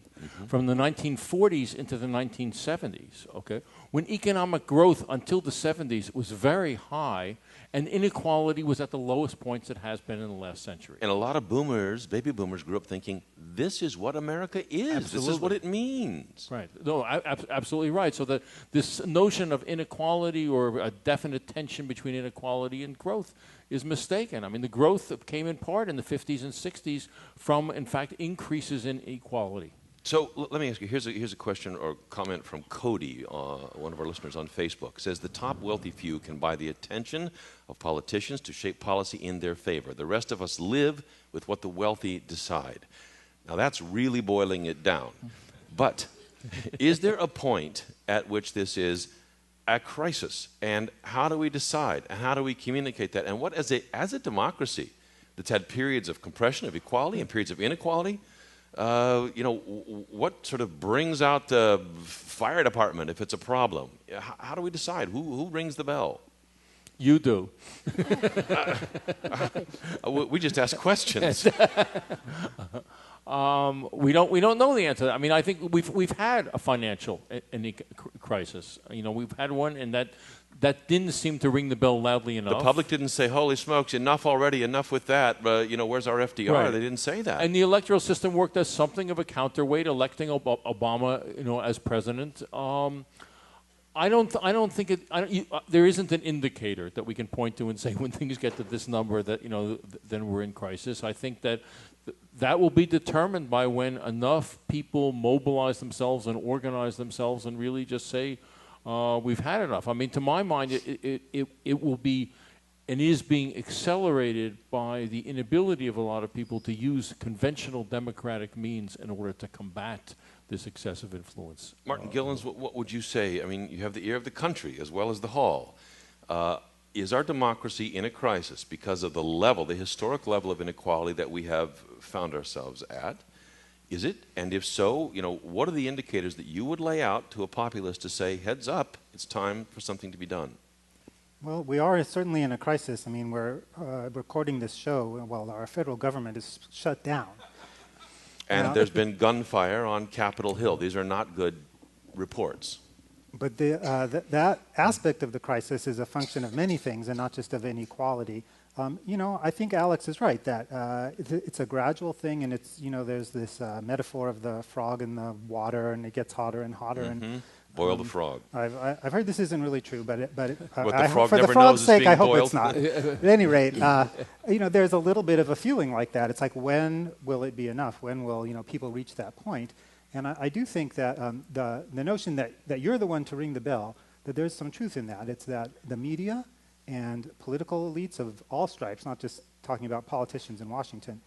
from the 1940s into the 1970s, okay, when economic growth until the 70s was very high and inequality was at the lowest points it has been in the last century. And a lot of boomers, baby boomers, grew up thinking, this is what America is. Absolutely. This is what it means. Right. No, absolutely right. So that this notion of inequality or a definite tension between inequality and growth is mistaken. I mean, the growth came in part in the 50s and 60s from, in fact, increases in equality. So let me ask you, here's a question or comment from Cody, one of our listeners on Facebook. It says, the top wealthy few can buy the attention of politicians to shape policy in their favor. The rest of us live with what the wealthy decide. Now that's really boiling it down. But is there a point at which this is a crisis? And how do we decide? And how do we communicate that? And what, as a democracy that's had periods of compression of equality and periods of inequality, what sort of brings out the fire department if it's a problem? How do we decide? Who rings the bell? You do. We just ask questions. We don't know the answer. I mean, I think we've had a financial crisis. We've had one, and that didn't seem to ring the bell loudly enough. The public didn't say, holy smokes, enough already, enough with that. Where's our FDR? Right. They didn't say that. And the electoral system worked as something of a counterweight, electing Obama, as president. I don't think there isn't an indicator that we can point to and say when things get to this number that, then we're in crisis. I think that will be determined by when enough people mobilize themselves and organize themselves and really just say, we've had enough. I mean, to my mind, it will be and is being accelerated by the inability of a lot of people to use conventional democratic means in order to combat this excessive influence. Martin Gilens, what would you say? I mean, you have the ear of the country as well as the hall. Is our democracy in a crisis because of the historic level of inequality that we have found ourselves at? Is it? And if so, what are the indicators that you would lay out to a populace to say, heads up, it's time for something to be done? Well, we are certainly in a crisis. I mean, we're recording this show while our federal government is shut down. And there's been gunfire on Capitol Hill. These are not good reports. But that aspect of the crisis is a function of many things and not just of inequality. I think Alex is right that it's a gradual thing, and it's there's this metaphor of the frog in the water, and it gets hotter and hotter. Mm-hmm. And boil the frog. I've heard this isn't really true, but the frog for never the frog's knows is sake, being I hope boiled. it's not. At any rate, there's a little bit of a feeling like that. It's like, when will it be enough? When will people reach that point? And I do think that the notion that you're the one to ring the bell, that there's some truth in that. It's that the media and political elites of all stripes, not just talking about politicians in Washington,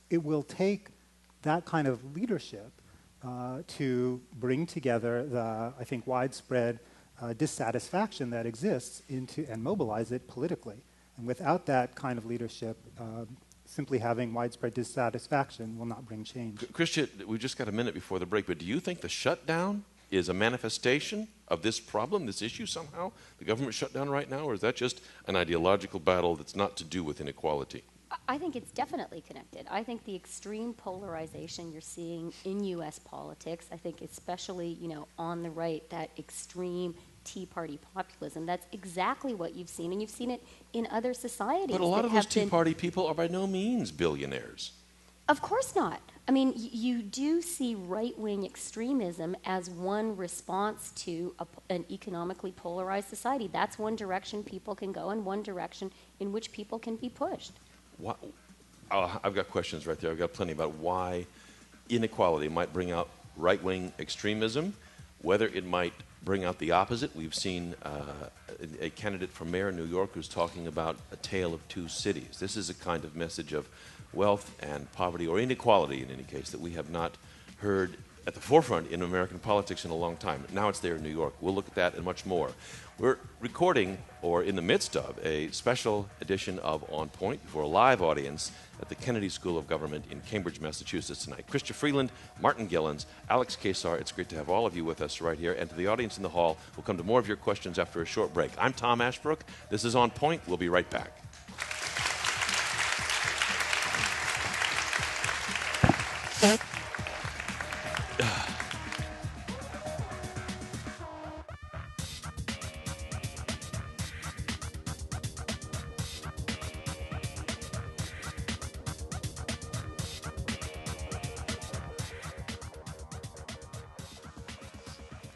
it will take that kind of leadership to bring together the, I think, widespread dissatisfaction that exists and mobilize it politically. And without that kind of leadership, simply having widespread dissatisfaction will not bring change. Chrystia, we've just got a minute before the break, but do you think the shutdown is a manifestation of this problem, this issue somehow? The government shutdown right now, or is that just an ideological battle that's not to do with inequality? I think it's definitely connected. I think the extreme polarization you're seeing in U.S. politics, I think especially, on the right, that extreme Tea Party populism, that's exactly what you've seen, and you've seen it in other societies. But a lot of those Tea Party people are by no means billionaires. Of course not. I mean, you do see right-wing extremism as one response to an economically polarized society. That's one direction people can go and one direction in which people can be pushed. I've got questions right there. I've got plenty about why inequality might bring out right-wing extremism, whether it might bring out the opposite. We've seen a candidate for mayor in New York who's talking about a tale of two cities. This is a kind of message of wealth and poverty, or inequality in any case, that we have not heard at the forefront in American politics in a long time. Now it's there in New York. We'll look at that and much more. We're recording, or in the midst of, a special edition of On Point for a live audience at the Kennedy School of Government in Cambridge, Massachusetts tonight. Chrystia Freeland, Martin Gilens, Alex Keyssar, it's great to have all of you with us right here. And to the audience in the hall, we'll come to more of your questions after a short break. I'm Tom Ashbrook. This is On Point. We'll be right back.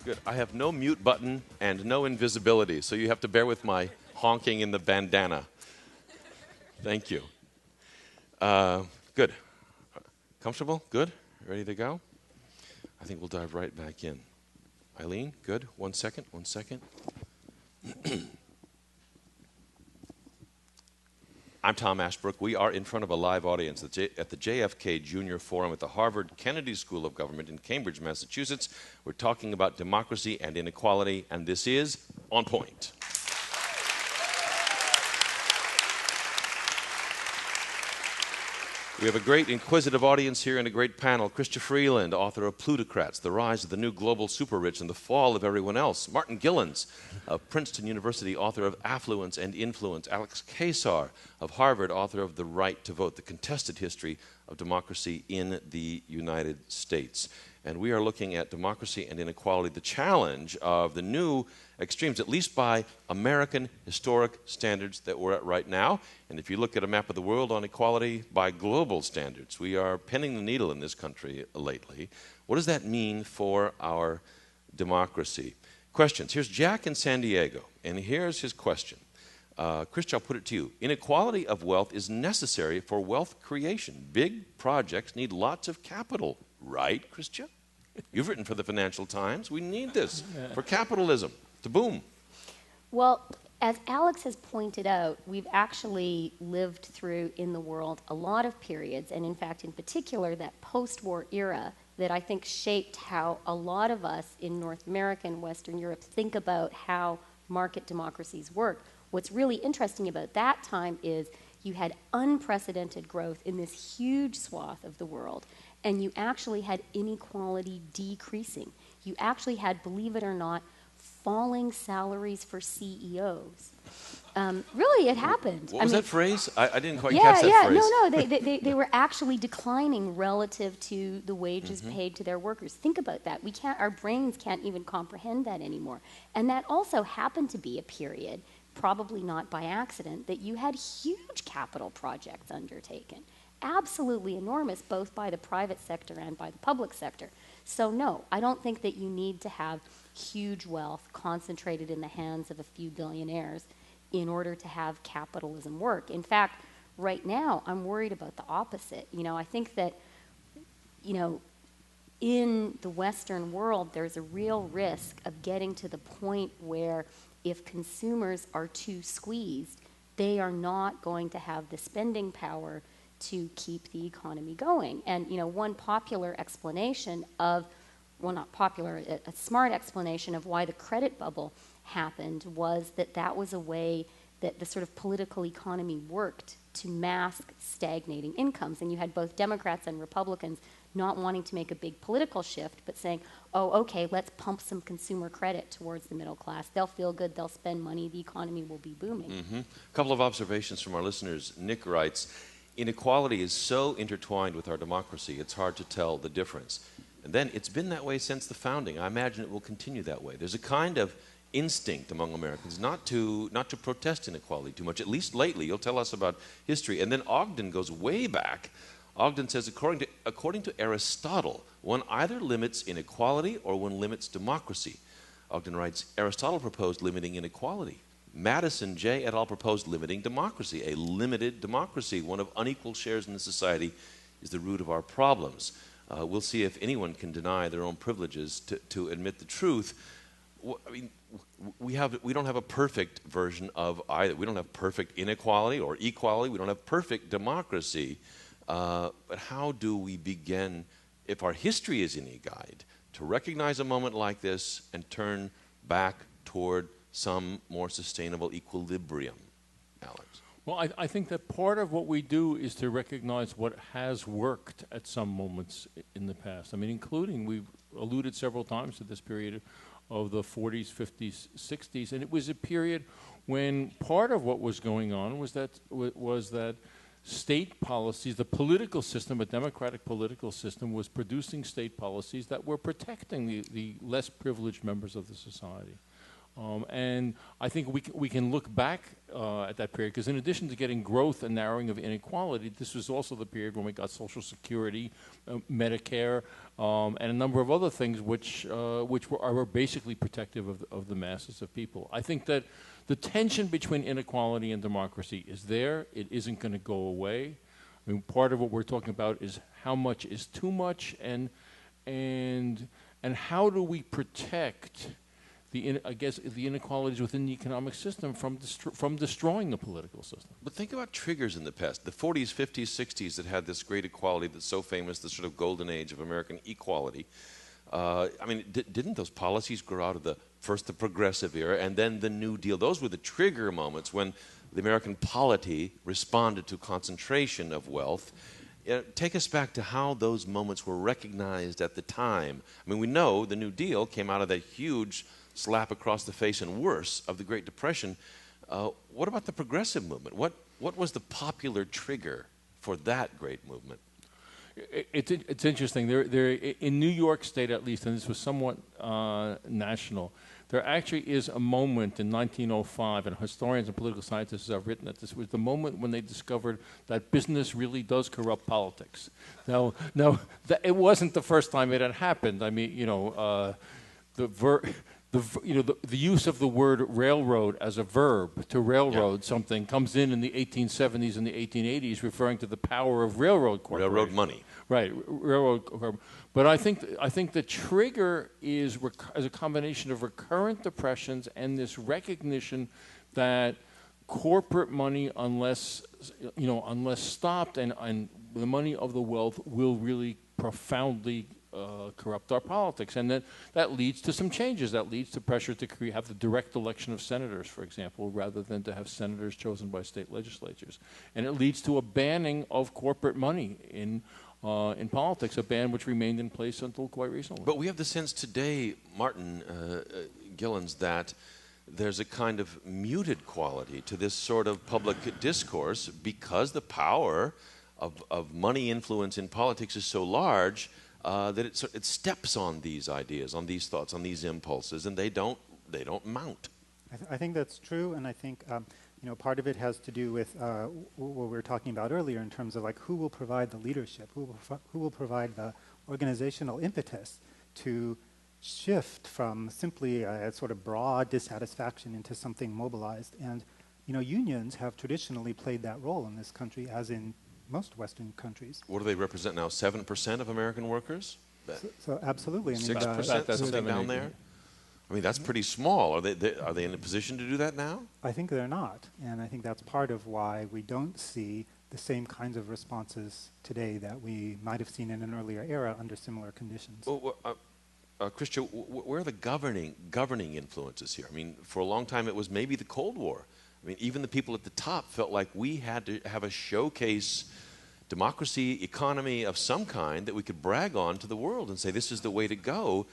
Good. I have no mute button and no invisibility, so you have to bear with my honking in the bandana. Thank you. Good. Comfortable? Good? Ready to go? I think we'll dive right back in. Eileen, good? 1 second, 1 second. I'm Tom Ashbrook. We are in front of a live audience at the JFK Jr. Forum at the Harvard Kennedy School of Government in Cambridge, Massachusetts. We're talking about democracy and inequality, and this is On Point. We have a great inquisitive audience here and a great panel. Chrystia Freeland, author of Plutocrats, The Rise of the New Global Super-Rich and the Fall of Everyone Else. Martin Gilens, of Princeton University, author of Affluence and Influence. Alex Keyssar, of Harvard, author of The Right to Vote, The Contested History of Democracy in the United States. And we are looking at democracy and inequality, the challenge of the new extremes, at least by American historic standards that we're at right now. And if you look at a map of the world on equality by global standards, we are penning the needle in this country lately. What does that mean for our democracy? Questions. Here's Jack in San Diego, and here's his question. Chrystia, I'll put it to you. Inequality of wealth is necessary for wealth creation. Big projects need lots of capital. Right, Chrystia? You've written for the Financial Times. We need this for capitalism to boom. Well, as Alex has pointed out, we've actually lived through in the world a lot of periods, and in fact, in particular, that post-war era that I think shaped how a lot of us in North America and Western Europe think about how market democracies work. What's really interesting about that time is you had unprecedented growth in this huge swath of the world, and you actually had inequality decreasing. You actually had, believe it or not, falling salaries for CEOs. Really, it happened. What was that phrase? I didn't quite catch that phrase. No, they were actually declining relative to the wages paid to their workers. Think about that. Our brains can't even comprehend that anymore. And that also happened to be a period, probably not by accident, that you had huge capital projects undertaken. Absolutely enormous, both by the private sector and by the public sector. So no, I don't think that you need to have huge wealth concentrated in the hands of a few billionaires in order to have capitalism work. In fact, right now, I'm worried about the opposite. I think that, in the Western world, there's a real risk of getting to the point where if consumers are too squeezed, they are not going to have the spending power to keep the economy going. And one popular explanation of, well, not popular, a smart explanation of why the credit bubble happened was that was a way that the sort of political economy worked to mask stagnating incomes. And you had both Democrats and Republicans not wanting to make a big political shift, but saying, oh, okay, let's pump some consumer credit towards the middle class. They'll feel good, they'll spend money, the economy will be booming. A couple of observations from our listeners. Nick writes, inequality is so intertwined with our democracy, it's hard to tell the difference. And then it's been that way since the founding. I imagine it will continue that way. There's a kind of instinct among Americans not to protest inequality too much, at least lately. You'll tell us about history. And then Ogden goes way back Ogden says, according to Aristotle, one either limits inequality or one limits democracy. Ogden writes, Aristotle proposed limiting inequality. Madison J. et al. Proposed limiting democracy. A limited democracy, one of unequal shares in the society, is the root of our problems. We'll see if anyone can deny their own privileges to admit the truth. I mean, we don't have a perfect version of either. We don't have perfect inequality or equality. We don't have perfect democracy. But how do we begin, if our history is any guide, to recognize a moment like this and turn back toward some more sustainable equilibrium? Alex? Well, I think that part of what we do is to recognize what has worked at some moments in the past. I mean, including, we've alluded several times to this period of the 40s, 50s, 60s, and it was a period when part of what was going on was that state policies, the political system, a democratic political system, was producing state policies that were protecting the less privileged members of the society. And I think we can look back at that period, because in addition to getting growth and narrowing of inequality, this was also the period when we got Social Security, Medicare, and a number of other things which are basically protective of the masses of people. I think that the tension between inequality and democracy is there. It isn't going to go away. I mean, part of what we're talking about is how much is too much, and how do we protect the inequalities within the economic system from destroying the political system. But think about triggers in the past. The 40s, 50s, 60s that had this great equality that's so famous, the sort of golden age of American equality. I mean, didn't those policies grow out of the progressive era and then the New Deal? Those were the trigger moments when the American polity responded to concentration of wealth. Take us back to how those moments were recognized at the time. I mean, we know the New Deal came out of that huge slap across the face and worse of the Great Depression. What about the progressive movement? What was the popular trigger for that great movement? It's interesting. There, in New York State, at least, and this was somewhat national, there actually is a moment in 1905, and historians and political scientists have written that this was the moment when they discovered that business really does corrupt politics. Now, it wasn't the first time it had happened. I mean, the use of the word railroad as a verb to railroad something comes in the 1870s and the 1880s, referring to the power of railroad corporations. Railroad money. Right, railroad. But I think the trigger is a combination of recurrent depressions and this recognition that corporate money, unless stopped, and the money of the wealth will really profoundly corrupt our politics, and that leads to some changes. That leads to pressure to have the direct election of senators, for example, rather than to have senators chosen by state legislatures, and it leads to a banning of corporate money in politics, a ban which remained in place until quite recently. But we have the sense today, Martin Gilens, that there's a kind of muted quality to this sort of public discourse because the power of money influence in politics is so large that it steps on these ideas, on these thoughts, on these impulses, and they don't mount. I think that's true, and I think part of it has to do with what we were talking about earlier in terms of like who will provide the leadership, who will provide the organizational impetus to shift from simply a sort of broad dissatisfaction into something mobilized. And unions have traditionally played that role in this country, as in most Western countries. What do they represent now? 7% of American workers? So absolutely. I mean, 6%, something down there? I mean, that's pretty small. Are they in a position to do that now? I think they're not. And I think that's part of why we don't see the same kinds of responses today that we might have seen in an earlier era under similar conditions. Well, Chrystia, where are the governing influences here? I mean, for a long time it was maybe the Cold War. I mean, even the people at the top felt like we had to have a showcase democracy, economy of some kind that we could brag on to the world and say this is the way to go.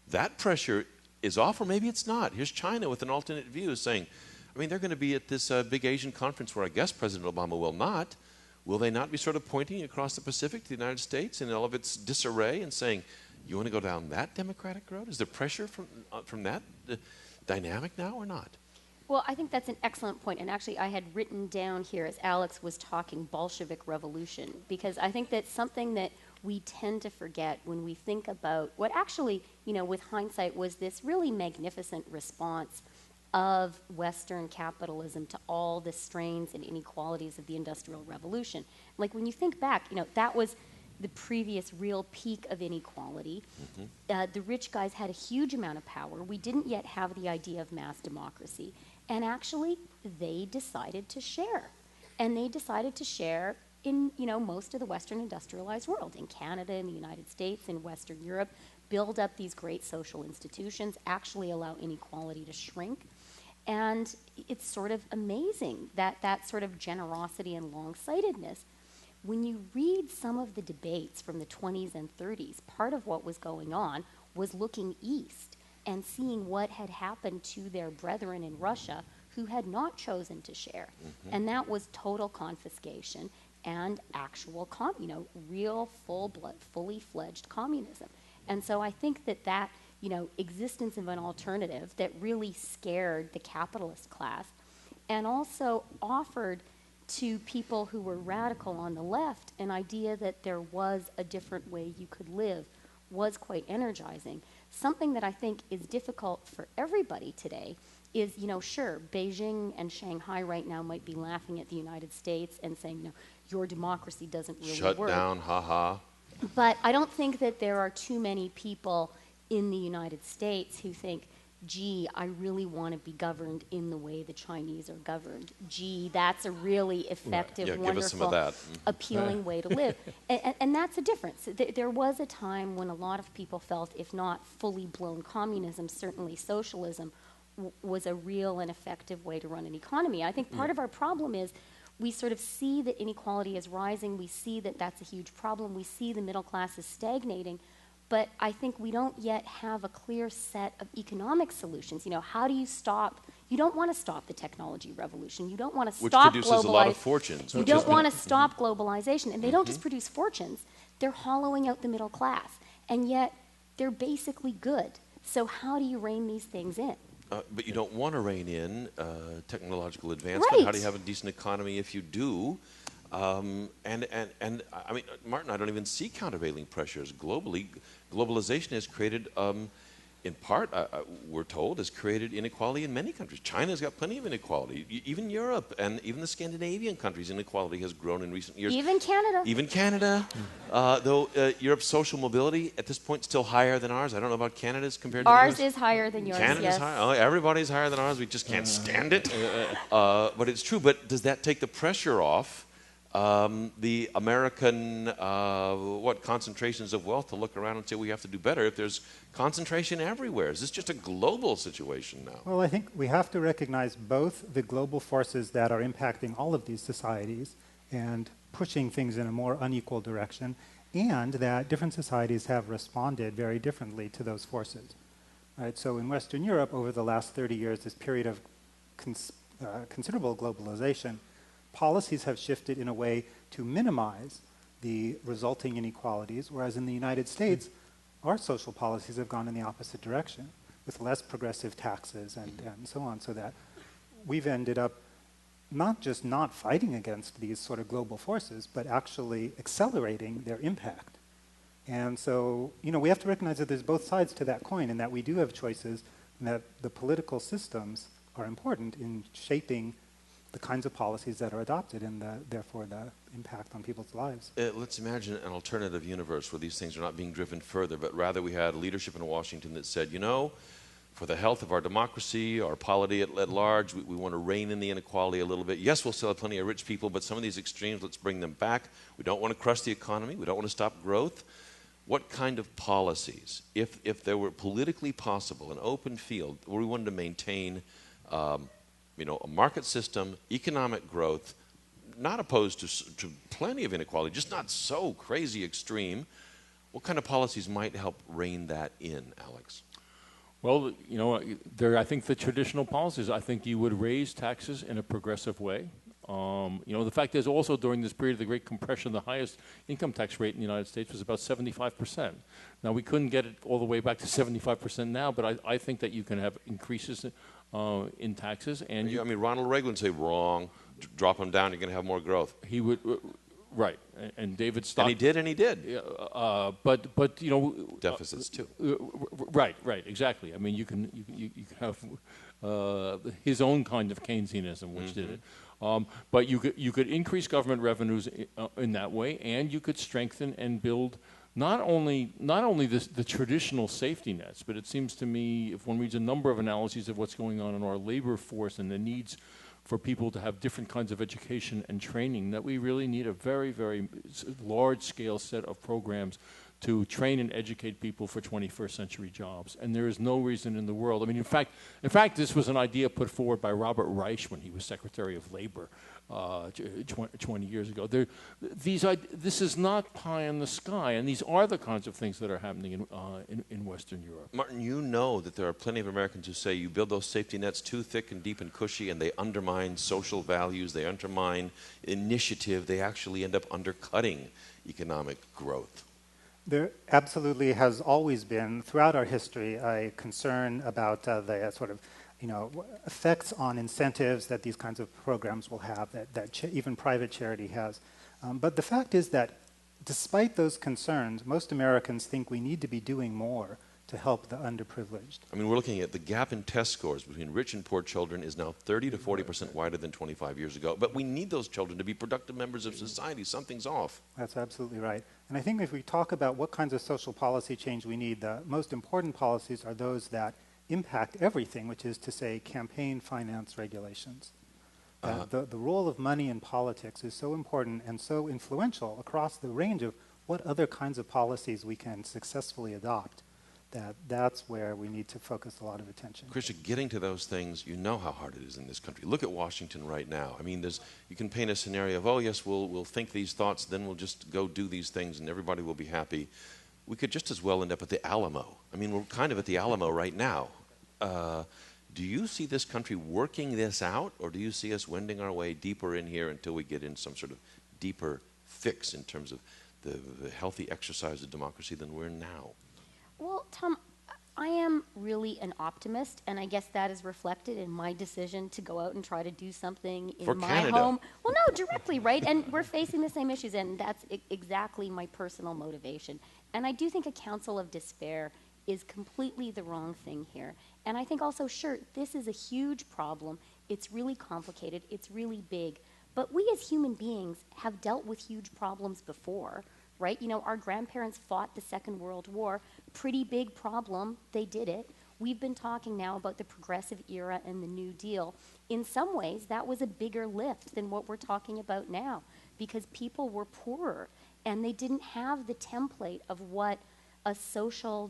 That pressure is off, or maybe it's not. Here's China with an alternate view saying, I mean, they're going to be at this big Asian conference where I guess President Obama will not. Will they not be sort of pointing across the Pacific to the United States in all of its disarray and saying, you want to go down that democratic road? Is there pressure from that dynamic now or not? Well, I think that's an excellent point. And actually, I had written down here as Alex was talking Bolshevik Revolution, because I think that's something that we tend to forget when we think about what actually, with hindsight, was this really magnificent response of Western capitalism to all the strains and inequalities of the Industrial Revolution. Like when you think back, that was the previous real peak of inequality. The rich guys had a huge amount of power. We didn't yet have the idea of mass democracy. And actually, they decided to share. And they decided to share in most of the Western industrialized world, in Canada, in the United States, in Western Europe, build up these great social institutions, actually allow inequality to shrink. And it's sort of amazing that sort of generosity and long-sightedness. When you read some of the debates from the 20s and 30s, part of what was going on was looking east and seeing what had happened to their brethren in Russia who had not chosen to share. And that was total confiscation and actual, real fully fledged communism. And so I think that existence of an alternative that really scared the capitalist class and also offered to people who were radical on the left an idea that there was a different way you could live was quite energizing. Something that I think is difficult for everybody today is, sure, Beijing and Shanghai right now might be laughing at the United States and saying, your democracy doesn't really work. Shut down, ha-ha. But I don't think that there are too many people in the United States who think, gee, I really want to be governed in the way the Chinese are governed. Gee, that's a really effective, wonderful, give us some of that. appealing way to live. And that's a difference. There was a time when a lot of people felt, if not fully blown communism, certainly socialism was a real and effective way to run an economy. I think part of our problem is we sort of see that inequality is rising. We see that that's a huge problem. We see the middle class is stagnating. But I think we don't yet have a clear set of economic solutions. How do you stop? You don't want to stop the technology revolution. You don't want to stop which produces a lot of fortunes. You don't want to stop globalization. And they don't just produce fortunes. They're hollowing out the middle class. And yet, they're basically good. So how do you rein these things in? But you don't want to rein in technological advancement. Right. How do you have a decent economy if you do? And I mean, Martin, I don't even see countervailing pressures globally. Globalization has created, in part, we're told, has created inequality in many countries. China's got plenty of inequality. Even Europe and even the Scandinavian countries, inequality has grown in recent years. Even Canada. Even Canada. Though Europe's social mobility at this point still higher than ours. I don't know about Canada's compared to Ours yours. is higher than yours, Canada's yes. higher. Oh, everybody's higher than ours. We just can't stand it. But it's true. But does that take the pressure off the American concentrations of wealth to look around and say we have to do better if there's concentration everywhere? Is this just a global situation now? Well, I think we have to recognize both the global forces that are impacting all of these societies and pushing things in a more unequal direction, and that different societies have responded very differently to those forces. Right? So in Western Europe, over the last 30 years, this period of considerable globalization, policies have shifted in a way to minimize the resulting inequalities, whereas in the United States, our social policies have gone in the opposite direction, with less progressive taxes and so on, so that we've ended up not just not fighting against these sort of global forces, but actually accelerating their impact. And so, we have to recognize that there's both sides to that coin, and that we do have choices, and that the political systems are important in shaping the kinds of policies that are adopted and therefore the impact on people's lives. Let's imagine an alternative universe where these things are not being driven further, but rather we had leadership in Washington that said, for the health of our democracy, our polity at large, we want to rein in the inequality a little bit. Yes, we'll still have plenty of rich people, but some of these extremes, let's bring them back. We don't want to crush the economy. We don't want to stop growth. What kind of policies, if there were politically possible, an open field, where we wanted to maintain a market system, economic growth, not opposed to plenty of inequality, just not so crazy extreme, what kind of policies might help rein that in, Alex? Well, I think the traditional policies, I think you would raise taxes in a progressive way. The fact is also during this period of the Great Compression, the highest income tax rate in the United States was about 75%. Now, we couldn't get it all the way back to 75% now, but I think that you can have increases in taxes. And I mean, Ronald Reagan would say, wrong, drop them down, you're going to have more growth. He would, right. And David Stockton. And he did. But deficits too. Right, exactly. I mean, you can have his own kind of Keynesianism, which did it. But you could increase government revenues in that way, and you could strengthen and build not only the traditional safety nets, but it seems to me, if one reads a number of analyses of what's going on in our labor force and the needs for people to have different kinds of education and training, that we really need a very, very large-scale set of programs to train and educate people for 21st century jobs. And there is no reason in the world. I mean, in fact, this was an idea put forward by Robert Reich when he was Secretary of Labor 20 years ago. This is not pie in the sky, and these are the kinds of things that are happening in Western Europe. Martin, you know that there are plenty of Americans who say you build those safety nets too thick and deep and cushy, and they undermine social values, they undermine initiative, they actually end up undercutting economic growth. There absolutely has always been, throughout our history, a concern about the sort of, effects on incentives that these kinds of programs will have, that even private charity has. But the fact is that despite those concerns, most Americans think we need to be doing more to help the underprivileged. I mean, we're looking at the gap in test scores between rich and poor children is now 30 to 40% wider than 25 years ago. But we need those children to be productive members of society. Something's off. That's absolutely right. And I think if we talk about what kinds of social policy change we need, the most important policies are those that impact everything, which is to say campaign finance regulations. The role of money in politics is so important and so influential across the range of what other kinds of policies we can successfully adopt. That's where we need to focus a lot of attention. Chrystia, getting to those things, you know how hard it is in this country. Look at Washington right now. I mean, you can paint a scenario of, oh, yes, we'll think these thoughts, then we'll just go do these things, and everybody will be happy. We could just as well end up at the Alamo. I mean, we're kind of at the Alamo right now. Do you see this country working this out, or do you see us wending our way deeper in here until we get in some sort of deeper fix in terms of the healthy exercise of democracy than we're in now? Well, Tom, I am really an optimist, and I guess that is reflected in my decision to go out and try to do something in for my Canada. home. Well, no, directly, right? And we're facing the same issues, and that's exactly my personal motivation. And I do think a council of despair is completely the wrong thing here. And I think also, sure, this is a huge problem. It's really complicated. It's really big. But we as human beings have dealt with huge problems before, right? Our grandparents fought the Second World War. Pretty big problem. They did it. We've been talking now about the progressive era and the New Deal. In some ways, that was a bigger lift than what we're talking about now, because people were poorer and they didn't have the template of what a social,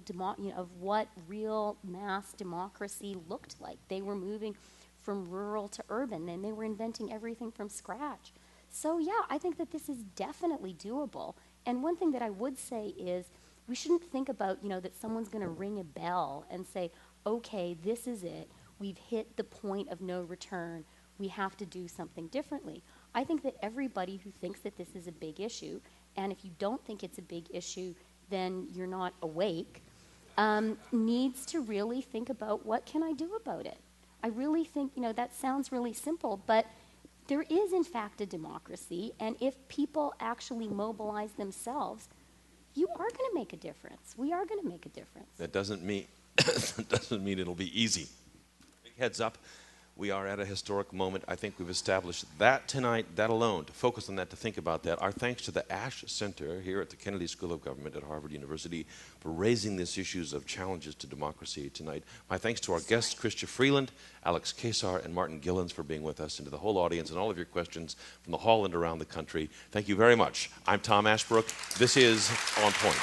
of what real mass democracy looked like. They were moving from rural to urban, and they were inventing everything from scratch. So yeah, I think that this is definitely doable. And one thing that I would say is we shouldn't think about, that someone's going to ring a bell and say, okay, this is it. We've hit the point of no return. We have to do something differently. I think that everybody who thinks that this is a big issue, and if you don't think it's a big issue, then you're not awake, needs to really think about what can I do about it. I really think, that sounds really simple, but there is in fact a democracy, and if people actually mobilize themselves, you are going to make a difference. We are going to make a difference. That doesn't mean it'll be easy. Big heads up. We are at a historic moment. I think we've established that tonight, that alone, to focus on that, to think about that. Our thanks to the Ash Center here at the Kennedy School of Government at Harvard University for raising these issues of challenges to democracy tonight. My thanks to our guests, Chrystia Freeland, Alex Keyssar, and Martin Gilens for being with us, and to the whole audience and all of your questions from the hall and around the country. Thank you very much. I'm Tom Ashbrook. This is On Point.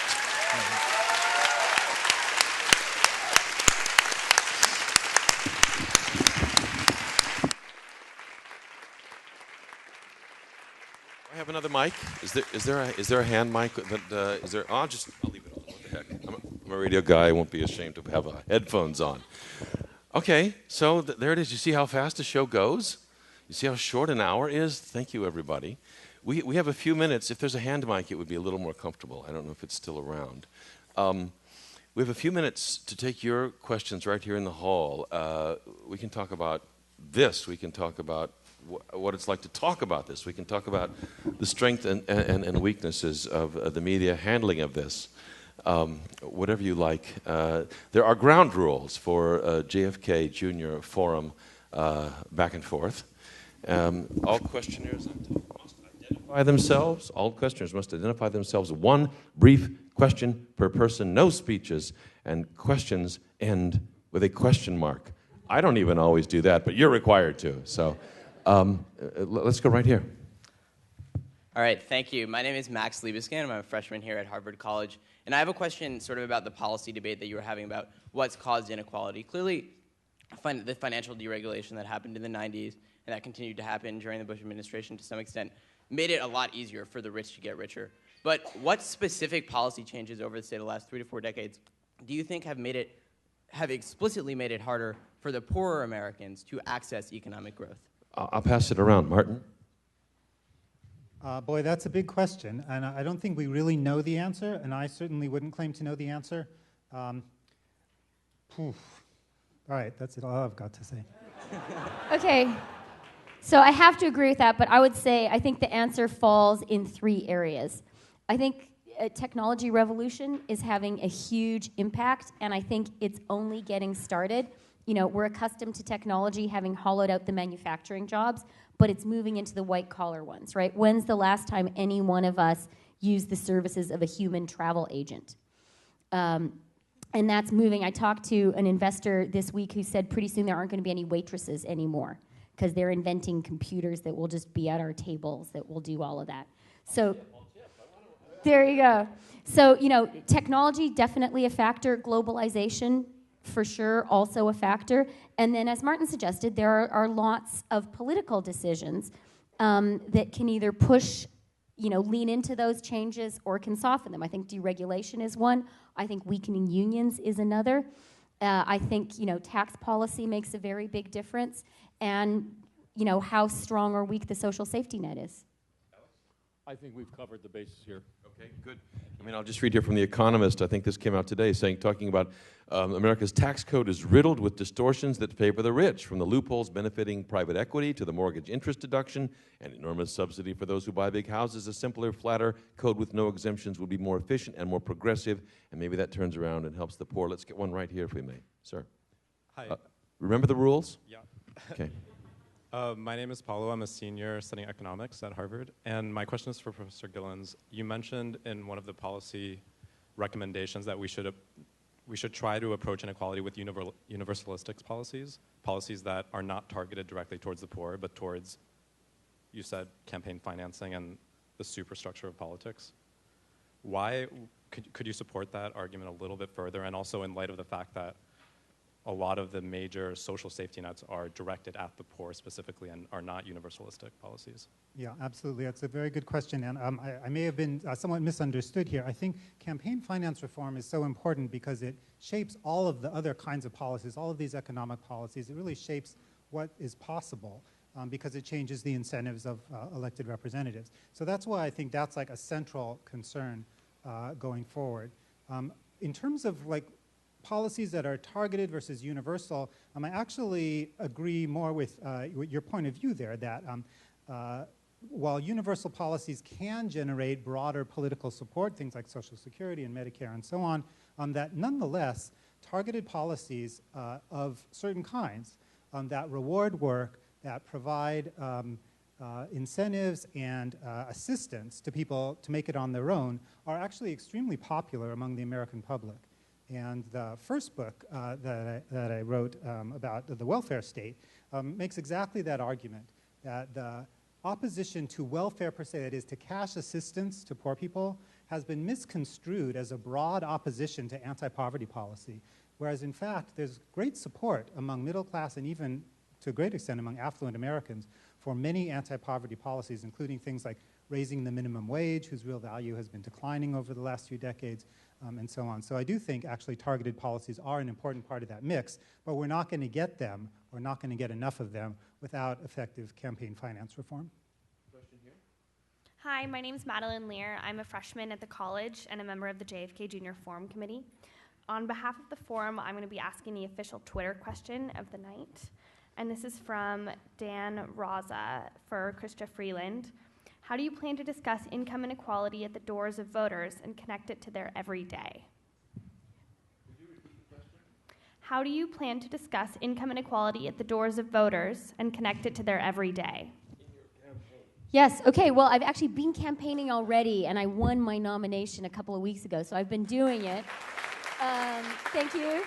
I have another mic. Is there a hand mic? I'll leave it on. What the heck? I'm a radio guy. I won't be ashamed to have headphones on. Okay, so there it is. You see how fast the show goes? You see how short an hour is? Thank you, everybody. We have a few minutes. If there's a hand mic, it would be a little more comfortable. I don't know if it's still around. We have a few minutes to take your questions right here in the hall. We can talk about this. We can talk about what it's like to talk about this. We can talk about the strength and weaknesses of the media handling of this. Whatever you like. There are ground rules for JFK Jr. forum back and forth. All questioners must identify themselves. All questioners must identify themselves. One brief question per person, no speeches, and questions end with a question mark. I don't even always do that, but you're required to. So let's go right here. All right, thank you. My name is Max Liebeskin. I'm a freshman here at Harvard College. And I have a question sort of about the policy debate that you were having about what's caused inequality. Clearly, the financial deregulation that happened in the 90s and that continued to happen during the Bush administration to some extent made it a lot easier for the rich to get richer. But what specific policy changes over, say, the last 3 to 4 decades do you think have explicitly made it harder for the poorer Americans to access economic growth? I'll pass it around. Martin? Boy, that's a big question, and I don't think we really know the answer, and I certainly wouldn't claim to know the answer. All right, that's all I've got to say. Okay, so I have to agree with that, but I would say I think the answer falls in 3 areas. I think technology revolution is having a huge impact, and I think it's only getting started. You know, we're accustomed to technology having hollowed out the manufacturing jobs, but it's moving into the white-collar ones, right? When's the last time any one of us used the services of a human travel agent? And that's moving. I talked to an investor this week who said pretty soon there aren't going to be any waitresses anymore because they're inventing computers that will just be at our tables that will do all of that. So there you go. So, you know, technology, definitely a factor. Globalization, for sure, also a factor. And then, as Martin suggested, there are lots of political decisions that can either push, you know, lean into those changes or can soften them. I think deregulation is one. I think weakening unions is another. I think, you know, tax policy makes a very big difference. And, you know, how strong or weak the social safety net is. I think we've covered the bases here. Okay, good. I mean, I'll just read here from The Economist. I think this came out today, talking about America's tax code is riddled with distortions that favor the rich, from the loopholes benefiting private equity to the mortgage interest deduction and enormous subsidy for those who buy big houses. A simpler, flatter code with no exemptions would be more efficient and more progressive, and maybe that turns around and helps the poor. Let's get one right here if we may. Sir. Hi. Remember the rules? Yeah. Okay. My name is Paulo. I'm a senior studying economics at Harvard. And my question is for Professor Gilens. You mentioned in one of the policy recommendations that we should try to approach inequality with universalistic policies that are not targeted directly towards the poor, but towards, you said, campaign financing and the superstructure of politics. Why, could you support that argument a little bit further? And also in light of the fact that a lot of the major social safety nets are directed at the poor specifically and are not universalistic policies. Yeah, absolutely. That's a very good question. And I may have been somewhat misunderstood here. I think campaign finance reform is so important because it shapes all of the other kinds of policies, all of these economic policies. It really shapes what is possible because it changes the incentives of elected representatives. So that's why I think that's like a central concern going forward. In terms of like policies that are targeted versus universal, I actually agree more with your point of view there that while universal policies can generate broader political support, things like Social Security and Medicare and so on, that nonetheless, targeted policies of certain kinds that reward work, that provide incentives and assistance to people to make it on their own are actually extremely popular among the American public. And the first book that I wrote about the welfare state makes exactly that argument, that the opposition to welfare per se, that is to cash assistance to poor people, has been misconstrued as a broad opposition to anti-poverty policy, whereas in fact there's great support among middle class and even to a great extent among affluent Americans for many anti-poverty policies, including things like raising the minimum wage, whose real value has been declining over the last few decades, and so on. So I do think actually targeted policies are an important part of that mix, but we're not going to get them, or not going to get enough of them, without effective campaign finance reform. Hi, my name is Madeline Lear. I'm a freshman at the college and a member of the JFK Jr. Forum Committee. On behalf of the forum, I'm going to be asking the official Twitter question of the night. And this is from Dan Raza for Chrystia Freeland. How do you plan to discuss income inequality at the doors of voters and connect it to their everyday? How do you plan to discuss income inequality at the doors of voters and connect it to their everyday? Yes, okay, well, I've actually been campaigning already, and I won my nomination a couple of weeks ago, so I've been doing it. Thank you.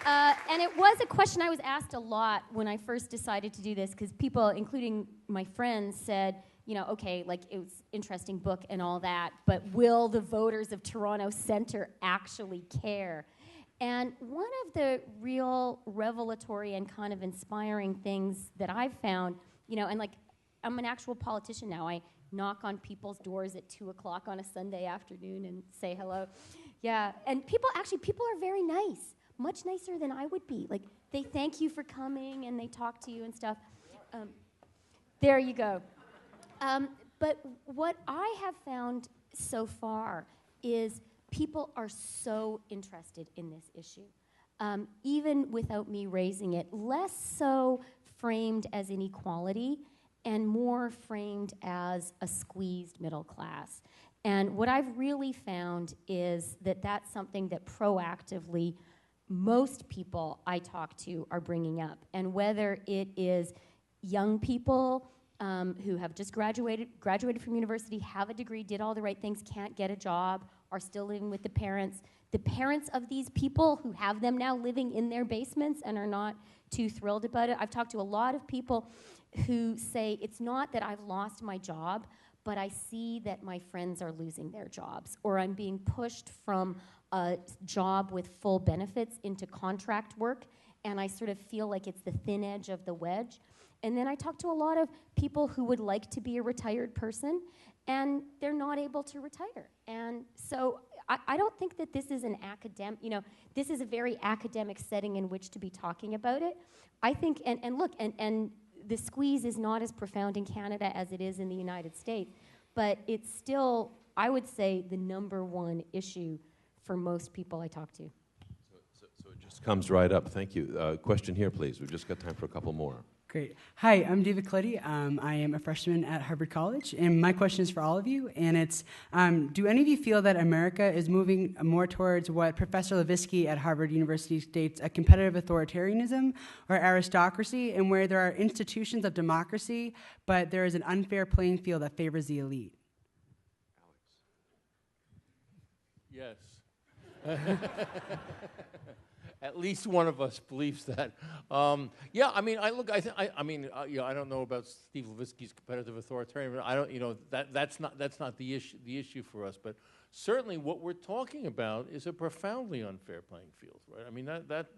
And it was a question I was asked a lot when I first decided to do this, because people, including my friends, said, you know, okay, like, it was an interesting book and all that, but will the voters of Toronto Centre actually care? And one of the real revelatory and kind of inspiring things that I've found, you know, and like, I'm an actual politician now. I knock on people's doors at 2 o'clock on a Sunday afternoon and say hello. Yeah, and people are very nice, much nicer than I would be. Like, they thank you for coming and they talk to you and stuff. There you go. But what I have found so far is people are so interested in this issue, even without me raising it, less so framed as inequality and more framed as a squeezed middle class. And what I've really found is that that's something that proactively most people I talk to are bringing up. And whether it is young people who have just graduated from university, have a degree, did all the right things, can't get a job, are still living with the parents of these people who have them now living in their basements and are not too thrilled about it. I've talked to a lot of people who say, it's not that I've lost my job, but I see that my friends are losing their jobs, or I'm being pushed from a job with full benefits into contract work, and I sort of feel like it's the thin edge of the wedge. And then I talk to a lot of people who would like to be a retired person, and they're not able to retire. And so I don't think that this is an academic, you know, this is a very academic setting in which to be talking about it. I think, and look, and the squeeze is not as profound in Canada as it is in the United States, but it's still, I would say, the #1 issue for most people I talk to. So it just comes right up. Thank you. Question here, please. We've just got time for a couple more. Great. Hi, I'm David Coletti. I am a freshman at Harvard College, and my question is for all of you, and it's, do any of you feel that America is moving more towards what Professor Levitsky at Harvard University states, a competitive authoritarianism or aristocracy, and where there are institutions of democracy, but there is an unfair playing field that favors the elite? Yes. At least one of us believes that. Yeah, I mean, I don't know about Steve Levitsky's competitive authoritarian. I don't, you know, that's not the issue for us. But certainly, what we're talking about is a profoundly unfair playing field, right? I mean,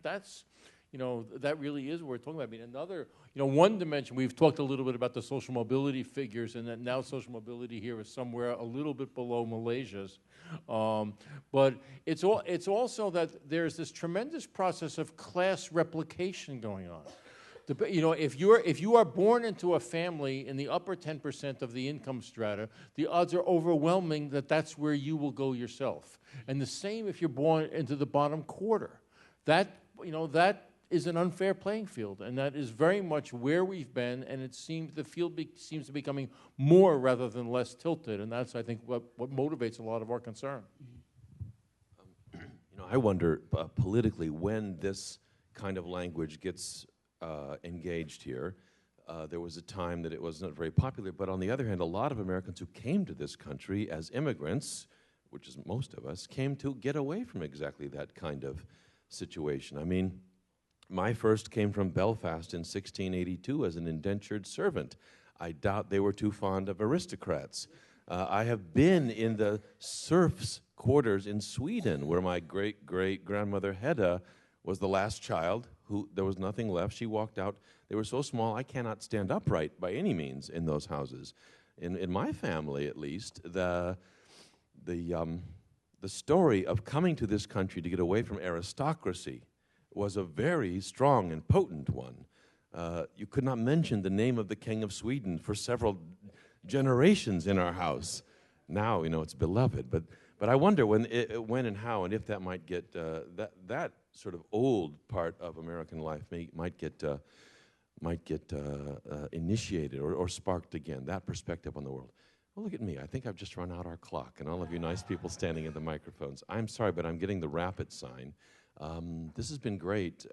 that's. You know, that really is what we're talking about. I mean, another, you know, one dimension, we've talked a little bit about the social mobility figures, and that now social mobility here is somewhere a little bit below Malaysia's. But it's also that there's this tremendous process of class replication going on. You know, if you are born into a family in the upper 10% of the income strata, the odds are overwhelming that that's where you will go yourself. And the same if you're born into the bottom quarter. That, you know, that is an unfair playing field, and that is very much where we've been, and it seems the field seems to be becoming more rather than less tilted, and that's, I think, what motivates a lot of our concern. You know, I wonder politically when this kind of language gets engaged here. There was a time that it was not very popular, but on the other hand, a lot of Americans who came to this country as immigrants, which is most of us, came to get away from exactly that kind of situation. I mean, my first came from Belfast in 1682 as an indentured servant. I doubt they were too fond of aristocrats. I have been in the serfs' quarters in Sweden, where my great-great-grandmother Hedda was the last child, who there was nothing left. She walked out. They were so small, I cannot stand upright by any means in those houses. In my family, at least, the the story of coming to this country to get away from aristocracy was a very strong and potent one. You could not mention the name of the King of Sweden for several generations in our house. Now, it's beloved, but I wonder when and how and if that might get that sort of old part of American life might get initiated or sparked again. That perspective on the world. Well, look at me. I think I've just run out our clock, and all of you nice people standing at the microphones. I'm sorry, but I'm getting the rapid sign. This has been great.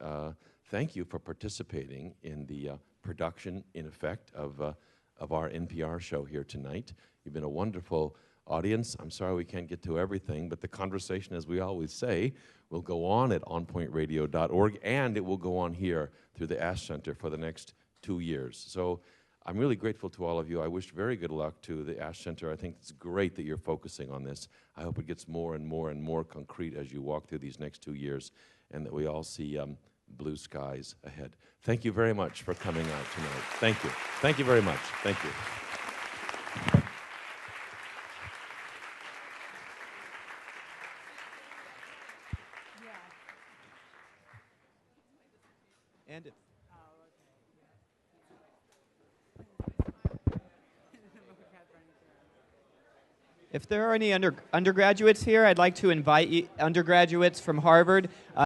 Thank you for participating in the production, in effect, of our NPR show here tonight. You've been a wonderful audience. I'm sorry we can't get to everything, but the conversation, as we always say, will go on at onpointradio.org, and it will go on here through the Ash Center for the next 2 years. So I'm really grateful to all of you. I wish very good luck to the Ash Center. I think it's great that you're focusing on this. I hope it gets more and more and more concrete as you walk through these next 2 years, and that we all see blue skies ahead. Thank you very much for coming out tonight. Thank you. Thank you very much. Thank you. And if there are any undergraduates here, I'd like to invite undergraduates from Harvard